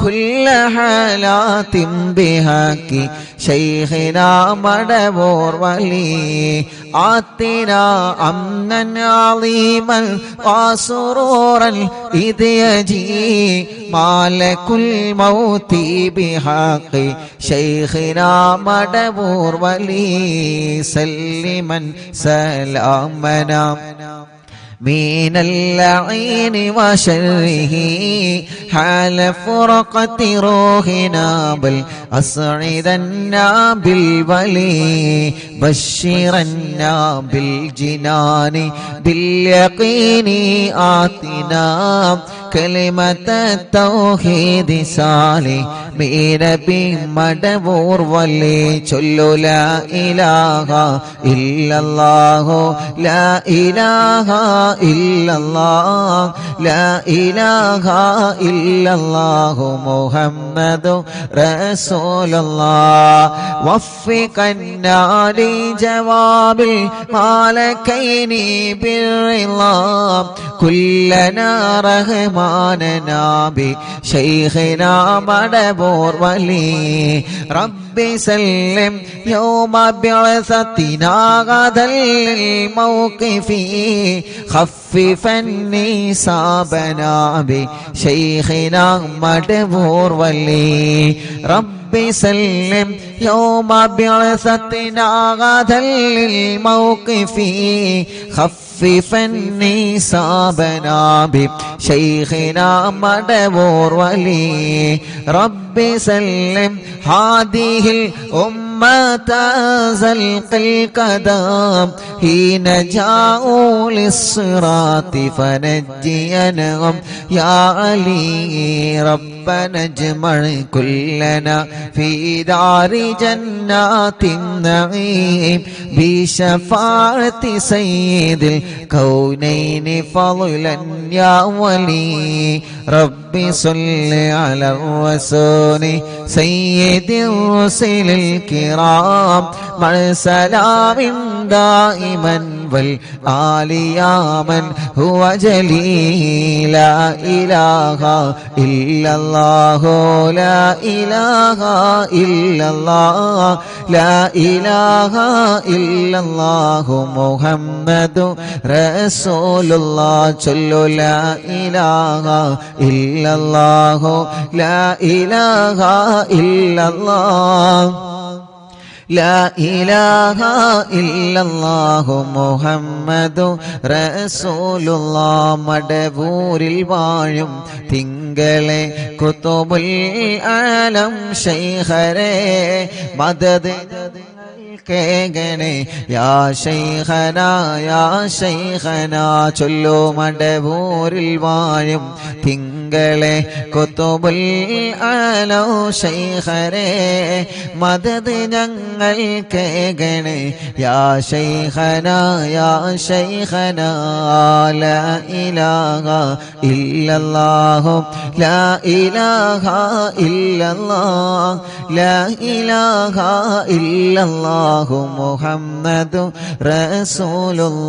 كل حالات بحق شيخنا مدبور ولي آتنا أمنا عظيما وسرورا إذ يجي مالك الموت بحق شيخنا مدبور ولي سلما سلامنا من اللعين وشره حال فرقة روحنا بل أسعدنا بالولي بشرنا بالجنان باليقين آتنا كلمة التوحيد صالح بنبي مدبور ولي چلو لا إله إلا الله لا إله إلا الله لا إله إلا الله محمد رسول الله وفقنا لجواب الملكين بالرضا كلنا رحماننا بشيخنا مدبور ولي ربي سلم يوم بعثتنا غدا للموقف خففني صابنا بشيخنا مدبور ولي ربي سلم يوم بعثتنا غدا للموقف خففني صابنا بشيخنا مدبور ولي ربي سلم هذه الأمة زلق القدم حين جاءوا للصراط فنجينهم يا علي ربنا اجمع كلنا في دار جنات النعيم بشفاعة سيد الكونين فضلا يا ولي ربي صل على الرسول سيد الرسل الكرام مع سلام دائما والآل يا من هو جليل لا إله إلا الله لا إله إلا الله لا إله إلا الله محمد رسول الله صلوا لا إله إلا الله لا إله إلا الله لا إله إلا الله محمد رسول الله മടവൂരിൽ വാഴും തിങ്കളെ കുതുബുൽ ആലം ശൈഖരെ മദദ് കേഗണേ യാ ശൈഖന ചൊല്ലു മടവൂരിൽ വാഴും തിങ്കളെ കുതുബുൽ ആലം ശൈഖരെ മദദ് ഞങ്ങൾ കേഗണേ യാ ശൈഖന ലാ ഇലാഹ ഇല്ലല്ലാഹു ലാ ഇലാഹ ഇല്ലല്ലാഹ് ലാ ഇലാഹ ഇല്ലല്ലാഹു മുഹമ്മദു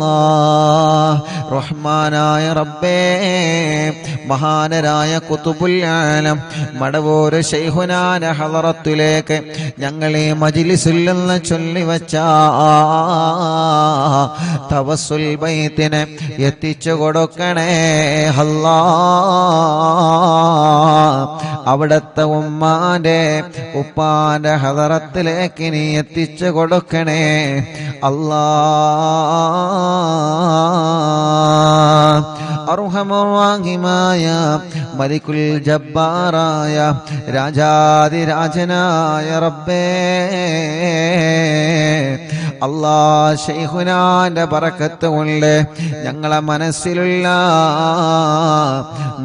റസൂലുള്ളാഹ് റഹ്മാനായ റബ്ബേ മഹാനരായ ഖുതുബുൽ ആലം മടവൂർ ശൈഖുനാന ഹളറത്തിലേക്ക് ഞങ്ങളെ മജ്ലിസിൽ നിന്ന് ചൊല്ലിവച്ച തവസ്സുൽ ബൈത്തിനെ എത്തിച്ചു കൊടുക്കണേ അല്ലാഹ് അവിടുത്തെ ഉമ്മാന്റെ ഉപ്പാന്റെ ഹളറത്തിലേക്ക് നീ എത്തിച്ചു കൊടുക്കണേ അല്ലാഹ് അർഹമുർ-റഹീമായ മലിക്കുൽ ജബ്ബാറായ രാജാധിരാജനായ റബ്ബേ അല്ലാ ശൈഖുനാന്റെ ബറക്കത്ത് കൊണ്ട് ഞങ്ങളെ മനസ്സിലുള്ള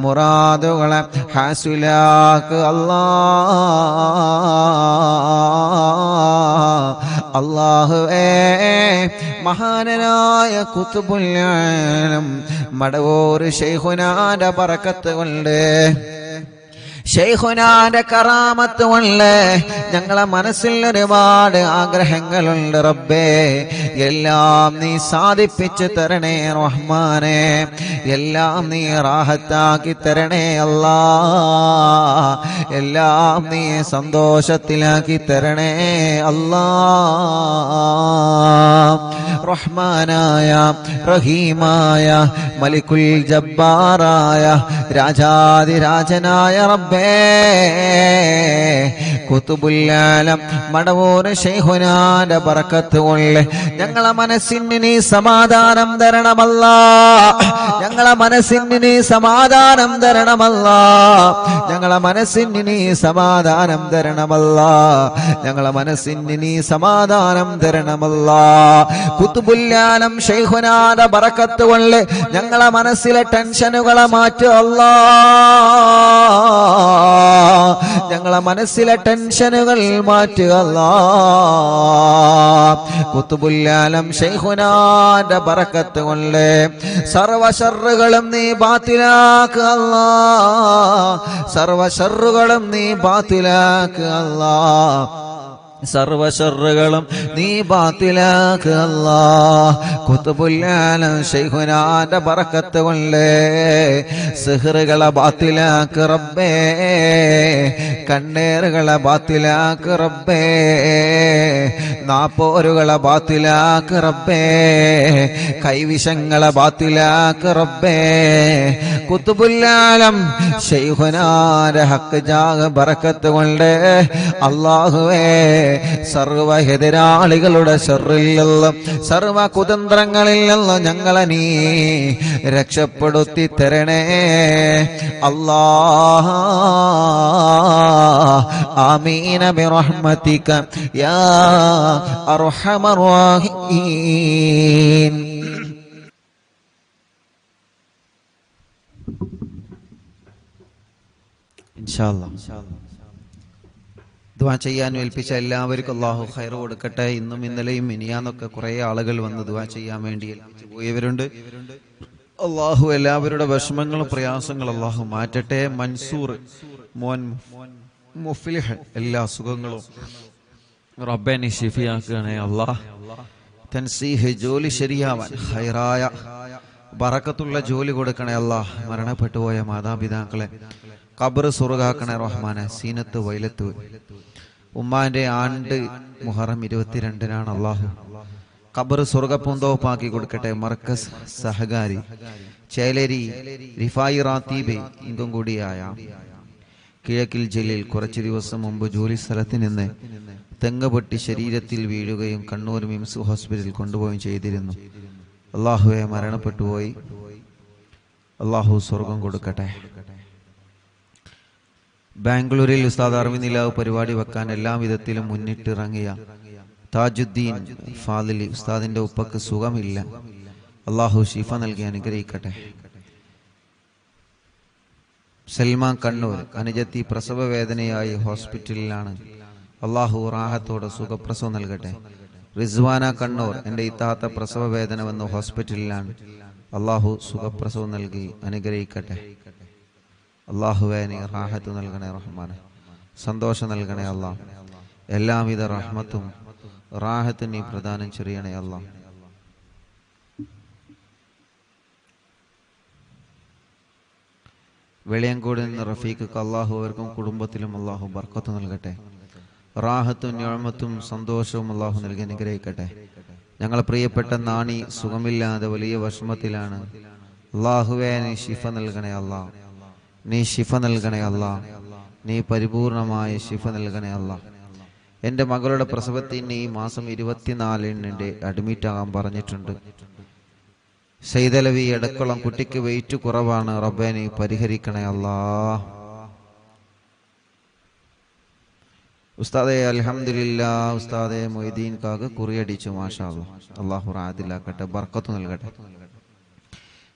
മുറാദുകളെ ഹാസിലാക്ക് അല്ലാ. അല്ലാഹുവേ മഹാനായ ഖുത്ബുൽ ആലം മടവൂർ ശൈഖുനാന്റെ ബറക്കത്ത് കൊണ്ട് ശൈഖുനാന്റെ കറാമത്ത് കൊണ്ട് ഞങ്ങളെ മനസ്സിൽ ഒരുപാട് ആഗ്രഹങ്ങളുണ്ട് റബ്ബേ. എല്ലാം നീ സാധിപ്പിച്ചു തരണേ റഹ്മാനെ. എല്ലാം നീ റാഹത്താക്കി തരണേ അല്ലാ. എല്ലാം നീ സന്തോഷത്തിലാക്കി തരണേ അല്ലാ. റഹ്മാനായ റഹീമായ മലിക്കുൽ ജബ്ബാറായ രാജാതിരാജനായ റബ്ബേ, ഖുത്ബുൽ ആലം മടവൂർ ശൈഖുനാന്റെ ബറക്കത്ത് കൊണ്ട് ഞങ്ങളെ മനസ്സിന് നീ സമാധാനം തരണമല്ലാ. ഞങ്ങളെ മനസ്സിന് നീ സമാധാനം തരണമല്ലാ. ഞങ്ങളെ മനസ്സിന് നീ സമാധാനം തരണമല്ലാ. ഞങ്ങളെ മനസ്സിന് നീ സമാധാനം തരണമല്ലാ. ഖുത്ബുൽ ആലം ശൈഖുനാന്റെ ബറക്കത്ത് കൊണ്ട് ഞങ്ങളെ മനസ്സിലെ ടെൻഷനുകളെ മാറ്റുക അല്ലാ. ഞങ്ങളെ മനസ്സിലെ ടെൻഷനുകൾ മാറ്റുക അല്ലാ. ഖുത്ബുൽ ആലം ശൈഖുനാന്റെ ബറക്കത്ത് കൊണ്ട് സർവ ശർറുകളും നീ ബാത്തിലാക്കുക അല്ലാ. സർവ ശർറുകളും നീ ബാത്തിലാക്കുക അല്ലാ. സർവ ശർറുകളും നീ ബാത്തിലാക്കുക അല്ലാ. ഖുത്ബുൽ ആലം ശൈഖുനാന്റെ ബറക്കത്ത് കൊണ്ട് സിഹ്റുകളെ ബാത്തിലാക്ക് റബ്ബേ. കണ്ണേറുകളെ ബാത്തിലാക്ക് റബ്ബേ. നാപ്പോരുകളെ ബാത്തിലാക്ക് റബ്ബേ. കൈവിഷങ്ങളെ ബാത്തിലാക്ക് റബ്ബേ. ഖുത്ബുൽ ആലം ശൈഖുനാന്റെ ഹക്ക് ജാഗ ബറക്കത്ത് കൊണ്ട് അല്ലാഹുവേ സർവ എതിരാളികളുടെ ശർറിൽ നിന്നും സർവ കുതന്ത്രങ്ങളിൽ നിന്നും ഞങ്ങളെ നീ രക്ഷപ്പെടുത്തി തരണേ അല്ലാഹ്. ആമീന ബിറഹ്മതിക യാ അർഹമർ റഹീം. ഇൻഷാ അല്ലാഹ് ദുആ ചെയ്യാൻ ഏൽപ്പിച്ച എല്ലാവർക്കും അല്ലാഹു ഖൈർ കൊടുക്കട്ടെ. ഇന്നും ഇന്നലെയും മിനിയാന്നൊക്കെ കുറേ ആളുകൾ വന്ന് ദുആ ചെയ്യാൻ വേണ്ടി ഏൽപ്പിച്ചു പോയവരുണ്ട്. അല്ലാഹു എല്ലാവരുടെ വിഷമങ്ങളും പ്രയാസങ്ങളും അല്ലാഹു മാറ്റട്ടെ. മൻസൂർ മോൻ മുഫ്ലിഹ് എല്ലാ സുഖങ്ങളും റബ്ബേ നീ ശിഫിയാക്കണേ അല്ലാഹ്. തൻസീഹ് ജോലി ശരിയാവാൻ ഖൈറായ ബറക്കത്തുള്ള ജോലി കൊടുക്കണേ അല്ലാഹ്. മരണപ്പെട്ടു പോയ മാതാപിതാക്കളെ ഖബർ സ്വർഗ്ഗാക്കണേ റഹ്മാനെ. സീനത്ത് വൈലത്ത് ഉമ്മാന്റെ ആണ്ട് മുഹറം 22-നാണ് അല്ലാഹു. ഖബർ സ്വർഗ്ഗപൂന്തോപ്പാക്കി കൊടുക്കട്ടെ. മർക്കസ് സഹകാരി ചേലേരി റിഫായി റാത്തീബെ ഇങ്കും കൂടിയായ കിഴക്കിൽ ജലീൽ കുറച്ചു ദിവസം മുമ്പ് ജോലി സ്ഥലത്ത് നിന്ന് തെങ്ങ് പൊട്ടി ശരീരത്തിൽ വീഴുകയും കണ്ണൂർ മിംസ് ഹോസ്പിറ്റലിൽ കൊണ്ടുപോവുകയും ചെയ്തിരുന്നു. അല്ലാഹുവെ മരണപ്പെട്ടുപോയി. അല്ലാഹു സ്വർഗം കൊടുക്കട്ടെ. ബാംഗ്ലൂരിൽ ഉസ്താദ് അർവിനിലാവ് പരിപാടി വെക്കാൻ എല്ലാ വിധത്തിലും മുന്നിട്ടിറങ്ങിയ താജുദ്ദീൻ ഫാദിലി ഉസ്താദിന്റെ ഉപ്പക്ക് സുഖമില്ല. അല്ലാഹു ശിഫ നൽകി അനുഗ്രഹിക്കട്ടെ. സൽമാൻ കണ്ണൂർ അനുജത്തി പ്രസവ വേദനയായി ഹോസ്പിറ്റലിലാണ്. അല്ലാഹു റാഹത്തോടെ സുഖപ്രസവം നൽകട്ടെ. റിസ്വാന കണ്ണൂർ എൻ്റെ ഇത്താത്ത പ്രസവ വേദന വന്ന് ഹോസ്പിറ്റലിലാണ്. അല്ലാഹു സുഖപ്രസവം നൽകി അനുഗ്രഹിക്കട്ടെ. അല്ലാഹുവേ നീ റാഹത്ത് നൽകണേ റഹ്മാനെ. സന്തോഷം നൽകണേ അല്ലാഹ്. എല്ലാവിധ റഹ്മത്തും റാഹത്തും നീ പ്രദാനം ചെയ്യണേ അല്ലാഹ്. വെളിയങ്കോട് നിന്ന് റഫീഖ് അല്ലാഹു അവർക്കും കുടുംബത്തിലും അല്ലാഹു ബർക്കത്ത് നൽകട്ടെ. റാഹത്തും നിഅമത്തും സന്തോഷവും അല്ലാഹു നൽകി അനുഗ്രഹിക്കട്ടെ. ഞങ്ങളെ പ്രിയപ്പെട്ട നാണി സുഖമില്ലാതെ വലിയ വിഷമത്തിലാണ്. അല്ലാഹുവേ നീ ശിഫ നൽകണേ അല്ലാഹ്. നീ ശിഫ നൽകണേ അല്ലാഹ്. നീ പരിപൂർണമായ ശിഫ നൽകണേ അല്ലാഹ്. എൻ്റെ മകളുടെ പ്രസവത്തിന് ഈ മാസം 24-ന് അഡ്മിറ്റ് ആകാൻ പറഞ്ഞിട്ടുണ്ട്. സൈദലവി എടക്കുളം കുട്ടിക്ക് വെയിറ്റ് കുറവാണ്. റബ്ബേ നീ പരിഹരിക്കണേ അല്ലാഹ്. ഉസ്താദെ അൽഹംദുലില്ലാ. ഉസ്താദെ മൊയ്തീൻ കാക്ക് കുറിയടിച്ചു. മാഷാ അല്ലാഹ്. അള്ളാഹു റാഹത്തിലാക്കട്ടെ, ബർക്കത്ത് നൽകട്ടെ.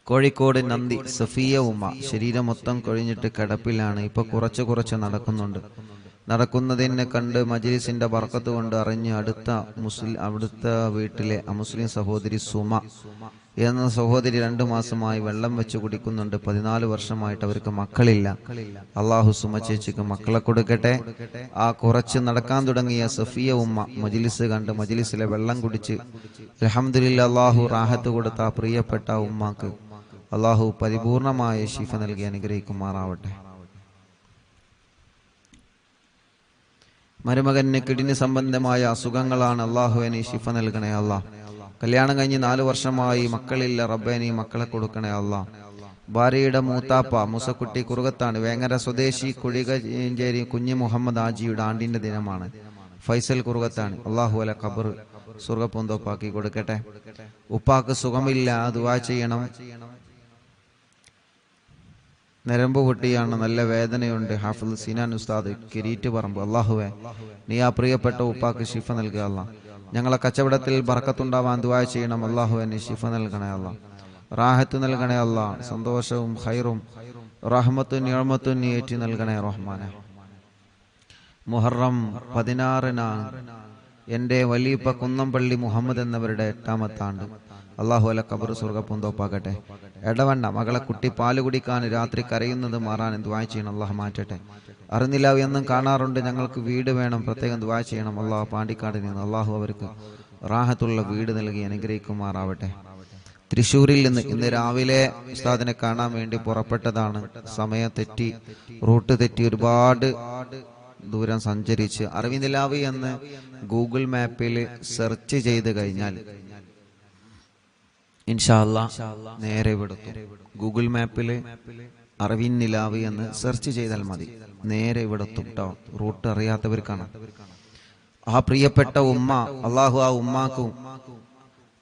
കോഴിക്കോട് നന്ദി സഫിയ ഉമ്മ. ശരീരം മൊത്തം കൊഴിഞ്ഞിട്ട് കിടപ്പിലാണ്. ഇപ്പൊ കുറച്ച് നടക്കുന്നുണ്ട്. നടക്കുന്നതിനെ കണ്ട് മജ്ലിസിന്റെ ബർക്കത്ത് കൊണ്ട് അറിഞ്ഞ് അടുത്ത വീട്ടിലെ അമുസ്ലിം സഹോദരി സുമ എന്ന സഹോദരി 2 മാസമായി വെള്ളം വെച്ച് കുടിക്കുന്നുണ്ട്. 14 വർഷമായിട്ട് അവർക്ക് മക്കളില്ല. അള്ളാഹു സുമ ചേച്ചിക്ക് മക്കളെ കൊടുക്കട്ടെ. ആ കുറച്ച് നടക്കാൻ തുടങ്ങിയ സഫിയ ഉമ്മ മജ്ലിസ് കണ്ട് മജ്ലിസിലെ വെള്ളം കുടിച്ച് അൽഹംദുലില്ലാ അള്ളാഹു റാഹത്ത് കൊടുത്ത ആ പ്രിയപ്പെട്ട ഉമ്മാക്ക് അള്ളാഹു പരിപൂർണമായ ശിഫ നൽകി അനുഗ്രഹിക്കുമാറാവട്ടെ. മരുമകന് കിഡ്നി സംബന്ധമായ അസുഖങ്ങളാണ്. അള്ളാഹുവിനെ ശിഫ നൽകണേ അള്ളാഹ്. കല്യാണം കഴിഞ്ഞ് 4 വർഷമായി മക്കളില്ല. റബ്ബേനി മക്കളെ കൊടുക്കണേ അള്ളാഹ്. ഭാര്യയുടെ മൂത്താപ്പ മുസക്കുട്ടി കുറുകത്താണ്. വേങ്ങര സ്വദേശി കുഴികഞ്ചേരി കുഞ്ഞ് മുഹമ്മദ് ആജിയുടെ ആണ്ടിന്റെ ദിനമാണ്. ഫൈസൽ കുറുകത്താണ്. അള്ളാഹു അല ഖബർ സ്വർഗ്ഗപൂന്തോപ്പാക്കി കൊടുക്കട്ടെ. ഉപ്പാക്ക് സുഖമില്ല, ദുആ ചെയ്യണം. നരമ്പ് പൊട്ടിയാണ്, നല്ല വേദനയുണ്ട്. ഹാഫിദ് സിനാൻ ഉസ്താദ് കിരീറ്റ് പറമ്പ്. അള്ളാഹുവേ നീ ആ പ്രിയപ്പെട്ട ഉപ്പാക്ക് ശിഫ നൽകുക അല്ലാ. ഞങ്ങളെ കച്ചവടത്തിൽ ബർക്കത്തുണ്ടാവാൻ ദുആ ചെയ്യണം. അള്ളാഹുവേ നീ ശിഫ നൽകണേ അല്ലാ, റാഹത്ത് നൽകണേ അല്ലാ. സന്തോഷവും ഖൈറും റഹ്മത്തും നിഅമത്തും നീ ഏറ്റി നൽകണേ റഹ്മാനെ. മുഹറം 16-നാണ് എൻ്റെ വലീപ്പ കുന്നംപള്ളി മുഹമ്മദ് എന്നവരുടെ 8ാമത്തെ ആണ്ട്. അള്ളാഹു അല ഖബർ സ്വർഗ്ഗപൂന്തോപ്പാക്കട്ടെ. എടവണ്ണ മകളെ കുട്ടി പാല് കുടിക്കാൻ രാത്രി കരയുന്നത് മാറാൻ ദുആ ചെയ്യണം. അള്ളാഹു മാറ്റട്ടെ. അറിഞ്ഞില്ല എന്നും കാണാറുണ്ട്. ഞങ്ങൾക്ക് വീട് വേണം, പ്രത്യേകം ദുആ ചെയ്യണം. അള്ളാഹു പാണ്ടിക്കാട് നിന്ന് അള്ളാഹു അവർക്ക് റാഹത്തുള്ള വീട് നൽകി അനുഗ്രഹിക്കുമാറാവട്ടെ. തൃശ്ശൂരിൽ നിന്ന് ഇന്ന് രാവിലെ ഉസ്താദിനെ കാണാൻ വേണ്ടി പുറപ്പെട്ടതാണ്. സമയം തെറ്റി, റൂട്ട് തെറ്റി, ഒരുപാട് ദൂരം സഞ്ചരിച്ച് അറിവിനിലാവ് എന്ന് ഗൂഗിൾ മാപ്പിൽ സെർച്ച് ചെയ്ത് കഴിഞ്ഞാൽ ഇൻഷാ അല്ലാഹ് നേരെ ഇവിടെത്തും. ഗൂഗിൾ മാപ്പിൽ അറിവിൻ നിലാവ് എന്ന് സെർച്ച് ചെയ്താൽ മതി, നേരെ ഇവിടെത്തും കേട്ടോ. റൂട്ട് അറിയാത്തവർക്കാണ്. ആ പ്രിയപ്പെട്ട ഉമ്മ അള്ളാഹു ആ ഉമ്മാക്കും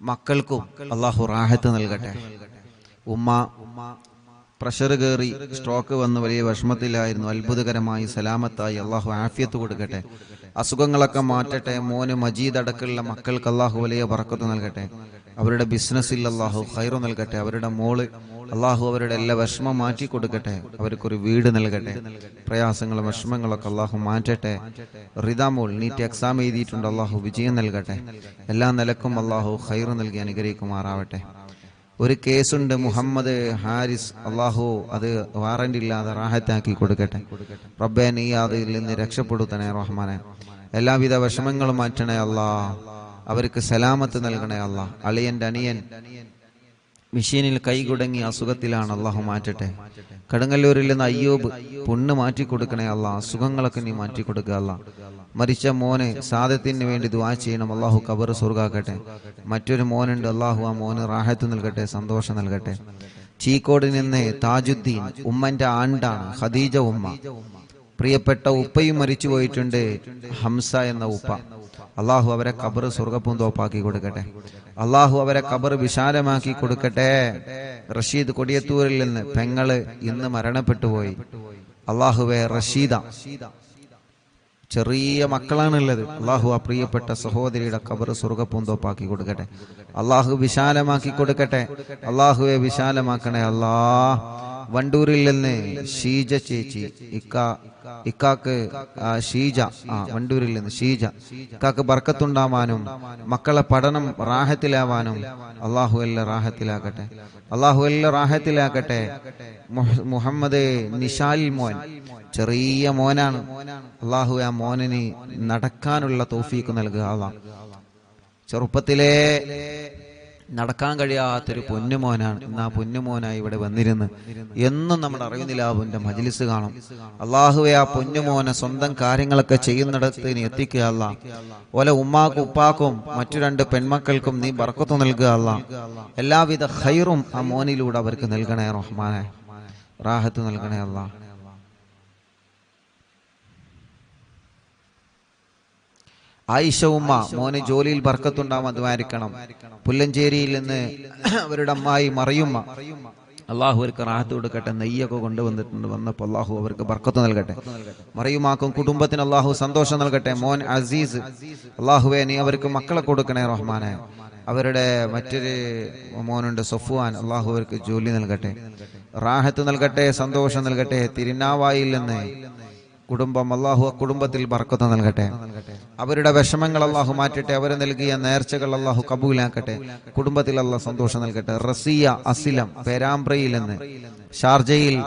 മക്കൾക്കും അള്ളാഹു റാഹത്ത് നൽകട്ടെ. ഉമ്മ പ്രഷർ കയറി സ്ട്രോക്ക് വന്ന് വലിയ വിഷമത്തിലായിരുന്നു. അത്ഭുതകരമായി സലാമത്തായി അള്ളാഹു ആഫിയത്ത് കൊടുക്കട്ടെ, അസുഖങ്ങളൊക്കെ മാറ്റട്ടെ. മോന് മജീദ് അടക്കമുള്ള മക്കൾക്ക് അള്ളാഹു വലിയ ബർക്കത്ത് നൽകട്ടെ. അവരുടെ ബിസിനസ്സിൽ അള്ളാഹു ഖൈറ് നൽകട്ടെ. അവരുടെ മോള് അള്ളാഹു അവരുടെ എല്ലാ വിഷമം മാറ്റി കൊടുക്കട്ടെ. അവർക്കൊരു വീട് നൽകട്ടെ. പ്രയാസങ്ങളും വിഷമങ്ങളൊക്കെ അള്ളാഹു മാറ്റട്ടെ. റിദ മോൾ നീറ്റ് എക്സാം എഴുതിയിട്ടുണ്ട്. അള്ളാഹു വിജയം നൽകട്ടെ. എല്ലാ നിലക്കും അള്ളാഹു ഖൈറ് നൽകി അനുഗ്രഹിക്കുമാറാവട്ടെ. ഒരു കേസുണ്ട്, മുഹമ്മദ് ഹാരിസ്. അള്ളാഹു അത് വാറന്റ് ഇല്ലാതെ റാഹത്താക്കി കൊടുക്കട്ടെ. റബ്ബേ നീ അതിൽ നിന്ന് രക്ഷപ്പെടുത്തണേ റഹ്മാനെ. എല്ലാവിധ വിഷമങ്ങളും മാറ്റണേ അല്ലാ. അവർക്ക് സലാമത്ത് നൽകണേ അല്ലാ. അളിയന്റെ അനിയൻ മെഷീനിൽ കൈകുടങ്ങി അസുഖത്തിലാണ്. അള്ളാഹു മാറ്റട്ടെ. കടുങ്ങല്ലൂരിൽ നിന്ന് അയ്യൂബ് പുണ്ണ് മാറ്റി കൊടുക്കണേ അല്ലാ. അസുഖങ്ങളൊക്കെ നീ മാറ്റി കൊടുക്കുക അല്ലാ. മരിച്ച മോന് സാദത്തിന് വേണ്ടി ദുആ ചെയ്യണം. അള്ളാഹു ഖബർ സ്വർഗ്ഗാക്കട്ടെ. മറ്റൊരു മോനുണ്ട്. അള്ളാഹു ആ മോന് റാഹത്ത് നൽകട്ടെ, സന്തോഷം നൽകട്ടെ. ചീക്കോട് നിന്ന് താജുദ്ദീൻ ഉമ്മന്റെ ആണ്ടാണ്. ഖദീജ ഉമ്മ. പ്രിയപ്പെട്ട ഉപ്പയും മരിച്ചു പോയിട്ടുണ്ട്, ഹംസ എന്ന ഉപ്പ. അള്ളാഹു അവരെ ഖബർ സ്വർഗ്ഗപൂന്തോപ്പാക്കി കൊടുക്കട്ടെ. അള്ളാഹു അവരെ ഖബർ വിശാലമാക്കി കൊടുക്കട്ടെ. റഷീദ് കൊടിയത്തൂരിൽ നിന്ന് പെങ്ങള് ഇന്ന് മരണപ്പെട്ടു പോയി. അള്ളാഹുവെ റഷീദ ചെറിയ മക്കളാണുള്ളത്. അള്ളാഹു ആ പ്രിയപ്പെട്ട സഹോദരിയുടെ ഖബർ സ്വർഗ്ഗപൂന്തോപ്പാക്കി കൊടുക്കട്ടെ. അള്ളാഹു വിശാലമാക്കി കൊടുക്കട്ടെ. അള്ളാഹുവെ വിശാലമാക്കണേ അല്ലാ. വണ്ടൂരിൽ നിന്ന് ഷീജ ചേച്ചി, ഇക്കാക്ക് ഷീജ, വണ്ടൂരിൽ നിന്ന് ഷീജ. ഇക്കാക്ക് ബർക്കത്തുണ്ടാവാനും മക്കളെ പഠനം റാഹത്തിലാവാനും അള്ളാഹു എല്ലാം റാഹത്തിലാക്കട്ടെ. അള്ളാഹു എല്ലാം റാഹത്തിലാക്കട്ടെ. മുഹമ്മദ് നിഷാൽ മോൻ ചെറിയ മോനാണ്. അള്ളാഹു ആ മോനിന് നടക്കാനുള്ള തൗഫീഖ് നൽകുക. അള്ളാഹ് ചെറുപ്പത്തിലേ നടക്കാൻ കഴിയാത്തൊരു പൊന്നുമോനാണ്. ഇന്ന് ആ പൊന്നുമോനായി ഇവിടെ വന്നിരുന്ന് എന്നും നമ്മുടെ അറിവിനിലാവിന്റെ മജ്ലിസ് കാണും. അള്ളാഹുവെ ആ പൊന്നുമോനെ സ്വന്തം കാര്യങ്ങളൊക്കെ ചെയ്യുന്നിടത്ത് നീ എത്തിക്കുക അല്ലാ. ഓലെ ഉമ്മാക്കും ഉപ്പാക്കും മറ്റു 2 പെൺമക്കൾക്കും നീ ബർക്കത്ത് നൽകുക അല്ലാ. എല്ലാവിധ ഖൈറും ആ മോനിലൂടെ അവർക്ക് നൽകണേ റഹ്മാനെ. റാഹത്ത് നൽകണേ അല്ലാ. ആയിഷ ഉമ്മ മോന് ജോലിയിൽ ബർക്കത്തുണ്ടാവാൻ ദ്വാരിക്കണം. പുല്ലഞ്ചേരിയിൽ നിന്ന് അവരുടെ അമ്മായി മറിയുമ്മ അള്ളാഹു അവർക്ക് റാഹത്ത് കൊടുക്കട്ടെ. നെയ്യൊക്കെ കൊണ്ടുവന്നിട്ടുണ്ട്, വന്നപ്പോൾ അള്ളാഹു അവർക്ക് ബർക്കത്ത് നൽകട്ടെ. മറിയുമാക്കും കുടുംബത്തിന് അള്ളാഹു സന്തോഷം നൽകട്ടെ. മോൻ അസീസ്, അള്ളാഹുവേ നീ അവർക്ക് മക്കളെ കൊടുക്കണേ റഹ്മാനെ. അവരുടെ മറ്റൊരു മോനുണ്ട് സഫ്വാൻ, അള്ളാഹു അവർക്ക് ജോലി നൽകട്ടെ, റാഹത്ത് നൽകട്ടെ, സന്തോഷം നൽകട്ടെ. തിരുനാവായിൽ നിന്ന് കുടുംബം, അള്ളാഹു കുടുംബത്തിൽ ബർക്കത്ത് നൽകട്ടെ. അവരുടെ വിഷമങ്ങൾ അള്ളാഹു മാറ്റട്ടെ. അവർ നൽകിയ നേർച്ചകൾ അള്ളാഹു കബൂലാക്കട്ടെ. കുടുംബത്തിൽ അള്ളാഹു സന്തോഷം നൽകട്ടെ. റസിയ അസിലം പേരാമ്പ്രയിൽ നിന്ന് ഷാർജയിൽ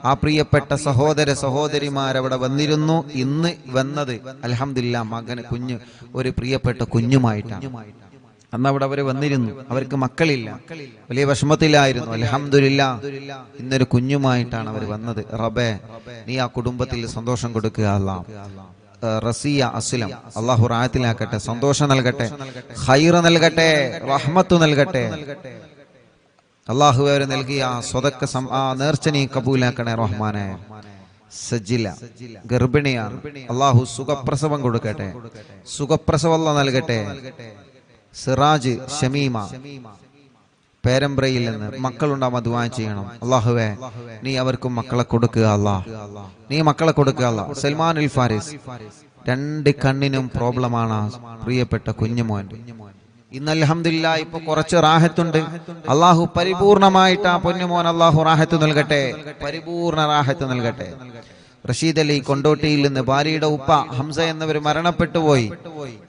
ആ പ്രിയപ്പെട്ട സഹോദര സഹോദരിമാരവിടെ വന്നിരുന്നു. ഇന്ന് വന്നത് അൽഹംദുലില്ലാ മകന് കുഞ്ഞ്, ഒരു പ്രിയപ്പെട്ട കുഞ്ഞുമായിട്ടാണ്. അന്ന് അവിടെ അവർ വന്നിരുന്നു. അവർക്ക് മക്കളില്ല, വലിയ വിഷമത്തിലായിരുന്നു. അൽഹംദുലില്ലാ ഇന്നൊരു കുഞ്ഞുമായിട്ടാണ് അവർ വന്നത്. റബ്ബേ നീ ആ കുടുംബത്തിൽ സന്തോഷം കൊടുക്കുക. അല്ലാഹ് റസിയ അസ്ലം അള്ളാഹു റാഹത്തിലാക്കട്ടെ, സന്തോഷം നൽകട്ടെ, ഖൈർ നൽകട്ടെ, റഹ്മത്ത് നൽകട്ടെ. അള്ളാഹു അവർ നൽകിയ സ്വതക്ക ആ നേർച്ച നീ കബൂലാക്കണേ റഹ്മാനെ. സജില ഗർഭിണിയാണ്, അള്ളാഹു സുഖപ്രസവം കൊടുക്കട്ടെ, സുഖപ്രസവം നൽകട്ടെ. സിറാജ് ഷമീമ പേരമ്പ്രയിൽ നിന്ന് മക്കളുണ്ടാവാൻ ദുആ ചെയ്യണം. അള്ളാഹുവേ നീ അവർക്കും മക്കളെ കൊടുക്കുക. അല്ലാഹ് നീ മക്കളെ കൊടുക്കുക. അല്ലാഹ് സൽമാൻ അൽ ഫാരിസ് 2 കണ്ണിനും പ്രോബ്ലമാണ് പ്രിയപ്പെട്ട കുഞ്ഞുമോൻ. ഇന്ന് അൽഹംദുലില്ലാ ഇപ്പൊ കുറച്ച് റാഹത്തുണ്ട്. അള്ളാഹു പരിപൂർണമായിട്ട് ആ പൊന്നുമോൻ അള്ളാഹു റാഹത്ത് നൽകട്ടെ, പരിപൂർണ റാഹത്ത് നൽകട്ടെ. റഷീദ് അലി കൊണ്ടോട്ടിയിൽ നിന്ന് ഭാര്യയുടെ ഉപ്പ ഹംസ എന്നിവർ മരണപ്പെട്ടു പോയി.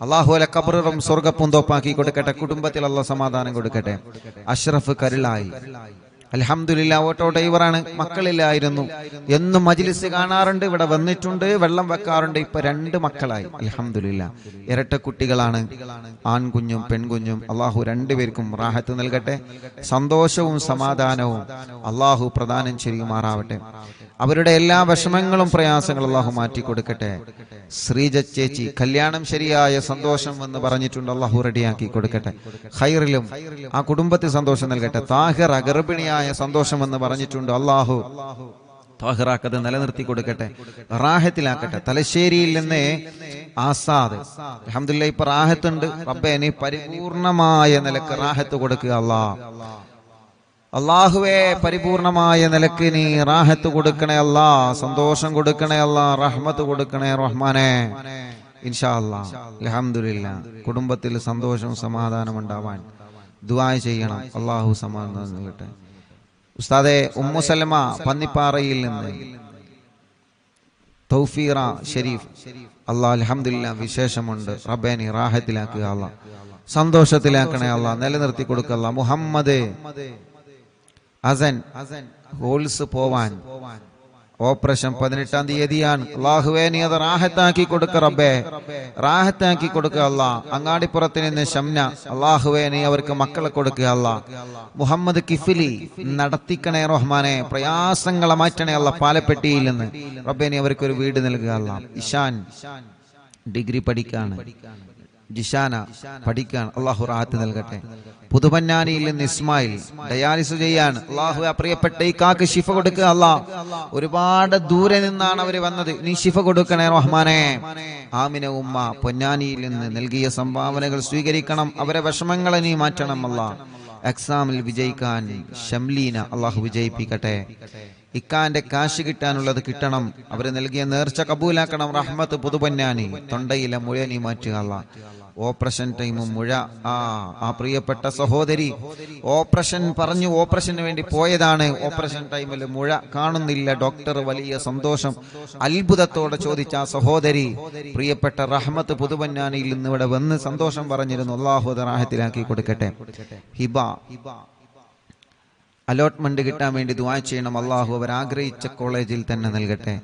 അള്ളാഹു അല ഖബറും സ്വർഗ്ഗപ്പൂന്തോപ്പാക്കി കൊടുക്കട്ടെ. കുടുംബത്തിൽ അള്ളാഹു സമാധാനം കൊടുക്കട്ടെ. അഷ്റഫ് കരുളായി അൽഹംദുലില്ലാ ഓട്ടോ ഡ്രൈവറാണ്, മക്കളില്ലായിരുന്നു. എന്നും മജ്ലിസ് കാണാറുണ്ട്, ഇവിടെ വന്നിട്ടുണ്ട്, വെള്ളം വെക്കാറുണ്ട്. ഇപ്പൊ 2 മക്കളായി അൽഹംദുലില്ലാ. ഇരട്ട കുട്ടികളാണ്, ആൺകുഞ്ഞും പെൺകുഞ്ഞും. അള്ളാഹു 2 പേർക്കും റാഹത്ത് നൽകട്ടെ, സന്തോഷവും സമാധാനവും അള്ളാഹു പ്രദാനം ചെയ്യുമാറാവട്ടെ. അവരുടെ എല്ലാ വിഷമങ്ങളും പ്രയാസങ്ങളും അള്ളാഹു മാറ്റി കൊടുക്കട്ടെ. ശ്രീജ ചേച്ചി കല്യാണം ശരിയായ സന്തോഷം എന്ന് പറഞ്ഞിട്ടുണ്ട്, അള്ളാഹു റെഡിയാക്കി കൊടുക്കട്ടെ. ഖൈറിലും ആ കുടുംബത്തിൽ സന്തോഷം നൽകട്ടെ. താഹിറ ഗർഭിണിയായ സന്തോഷം എന്ന് പറഞ്ഞിട്ടുണ്ട്, അള്ളാഹു താഹിറാക്കത് നിലനിർത്തി കൊടുക്കട്ടെ, റാഹത്തിലാക്കട്ടെ. തലശ്ശേരിയിൽ നിന്ന് ആസാദ് അൽഹംദുലില്ലാ ഇപ്പൊ റാഹത്തുണ്ട്. റബ്ബേ നീ പരിപൂർണമായ നിലക്ക് റാഹത്ത് കൊടുക്കുക. അള്ളാഹുവേ പരിപൂർണമായ നിലക്ക് നീ റാഹത്ത് കൊടുക്കണേ അല്ലാ, സന്തോഷം കൊടുക്കണേ അല്ലാ, റഹ്മത്ത് കൊടുക്കണേ റഹ്മാനെ. ഇൻഷാ അല്ലാഹ് അൽഹംദുലില്ലാ കുടുംബത്തിൽ സന്തോഷവും സമാധാനം ഉണ്ടാവാൻ ദുആ ചെയ്യണം. അള്ളാഹു സമാധാനം നൽകട്ടെ. ഉസ്താദെ ഉമ്മു സലമ പന്നിപ്പാറയിൽ നിന്ന് തൗഫീറ ഷരീഫ് അല്ലാഹ് അൽഹംദുലില്ലാ വിശേഷമുണ്ട്. റബ്ബേ നീ റാഹത്തിലാക്കുക അല്ലാ, സന്തോഷത്തിലാക്കണേ അല്ലാ, നിലനിർത്തി കൊടുക്കുക അല്ലാ. മുഹമ്മദ് അസൻ ഹോൾസ് പോവാൻ ഓപ്പറേഷൻ 18-ാം തീയതിയാണ്. അള്ളാഹുവേ നീ അത് റാഹത്താക്കി കൊടുക്ക റബ്ബേ, റാഹത്താക്കി കൊടുക്കുക അല്ലാ. അങ്ങാടിപ്പുറത്ത് നിന്ന് ഷംന അള്ളാഹുവേ നീ അവർക്ക് മക്കളെ കൊടുക്കുക അല്ലാ. മുഹമ്മദ് കിഫിലി നടത്തിക്കണേ റഹ്മാനെ, പ്രയാസങ്ങളെ മാറ്റണേ അല്ലാ. പാലപ്പെട്ടിയിൽ നിന്ന് റബ്ബേ നീ അവർക്ക് ഒരു വീട് നൽകുക അല്ലാ. ഇഷാൻ ഡിഗ്രി പഠിക്കാണ്, ജിഷാന പഠിക്കാൻ, അള്ളാഹു റാഹത്ത് നൽകട്ടെ. പുതുപന്നാനിയിൽ നിന്ന് ഇസ്മായിൽ ഡയാലിസ് ചെയ്യാൻ, അള്ളാഹു പ്രിയപ്പെട്ട ഈ കാക്ക് ശിഫ കൊടുക്കുക അല്ലാ. ഒരുപാട് ദൂരെ നിന്നാണ് അവര് വന്നത്, നീ ശിഫ കൊടുക്കണേ റഹ്മാനെ. ആമിന ഉമ്മ പൊന്നാനിയിൽ നിന്ന് നൽകിയ സംഭാവനകൾ സ്വീകരിക്കണം, അവരെ വിഷമങ്ങളെ നീ മാറ്റണം അല്ലാ. എക്സാമിൽ വിജയിക്കാൻ ഷംലീന അള്ളാഹു വിജയിപ്പിക്കട്ടെ. ഇക്കാന്റെ കാശ് കിട്ടാനുള്ളത് കിട്ടണം, അവര് നൽകിയ നേർച്ച കബൂലാക്കണം. റഹ്മത്ത് പുതുപന്നാനി തൊണ്ടയിലെ മുഴ നീ മാറ്റുക അല്ലാ. ഓപ്പറേഷൻ ടൈമും മുഴ ആ പ്രിയപ്പെട്ട സഹോദരി ഓപ്പറേഷൻ പറഞ്ഞു, ഓപ്പറേഷന് വേണ്ടി പോയതാണ്. ഓപ്പറേഷൻ ടൈമിൽ മുഴ കാണുന്നില്ല. ഡോക്ടർ വലിയ സന്തോഷം അത്ഭുതത്തോടെ ചോദിച്ച ആ സഹോദരി പ്രിയപ്പെട്ട റഹ്മത്ത് പുതുപന്നാനിയിൽ നിന്ന് ഇവിടെ വന്ന് സന്തോഷം പറഞ്ഞിരുന്നു. അല്ലാഹു റാഹത്തിലാക്കി കൊടുക്കട്ടെ. ഹിബ അലോട്ട്മെന്റ് കിട്ടാൻ വേണ്ടി ദുആ ചെയ്യണം. അള്ളാഹു അവർ ആഗ്രഹിച്ച കോളേജിൽ തന്നെ നൽകട്ടെ.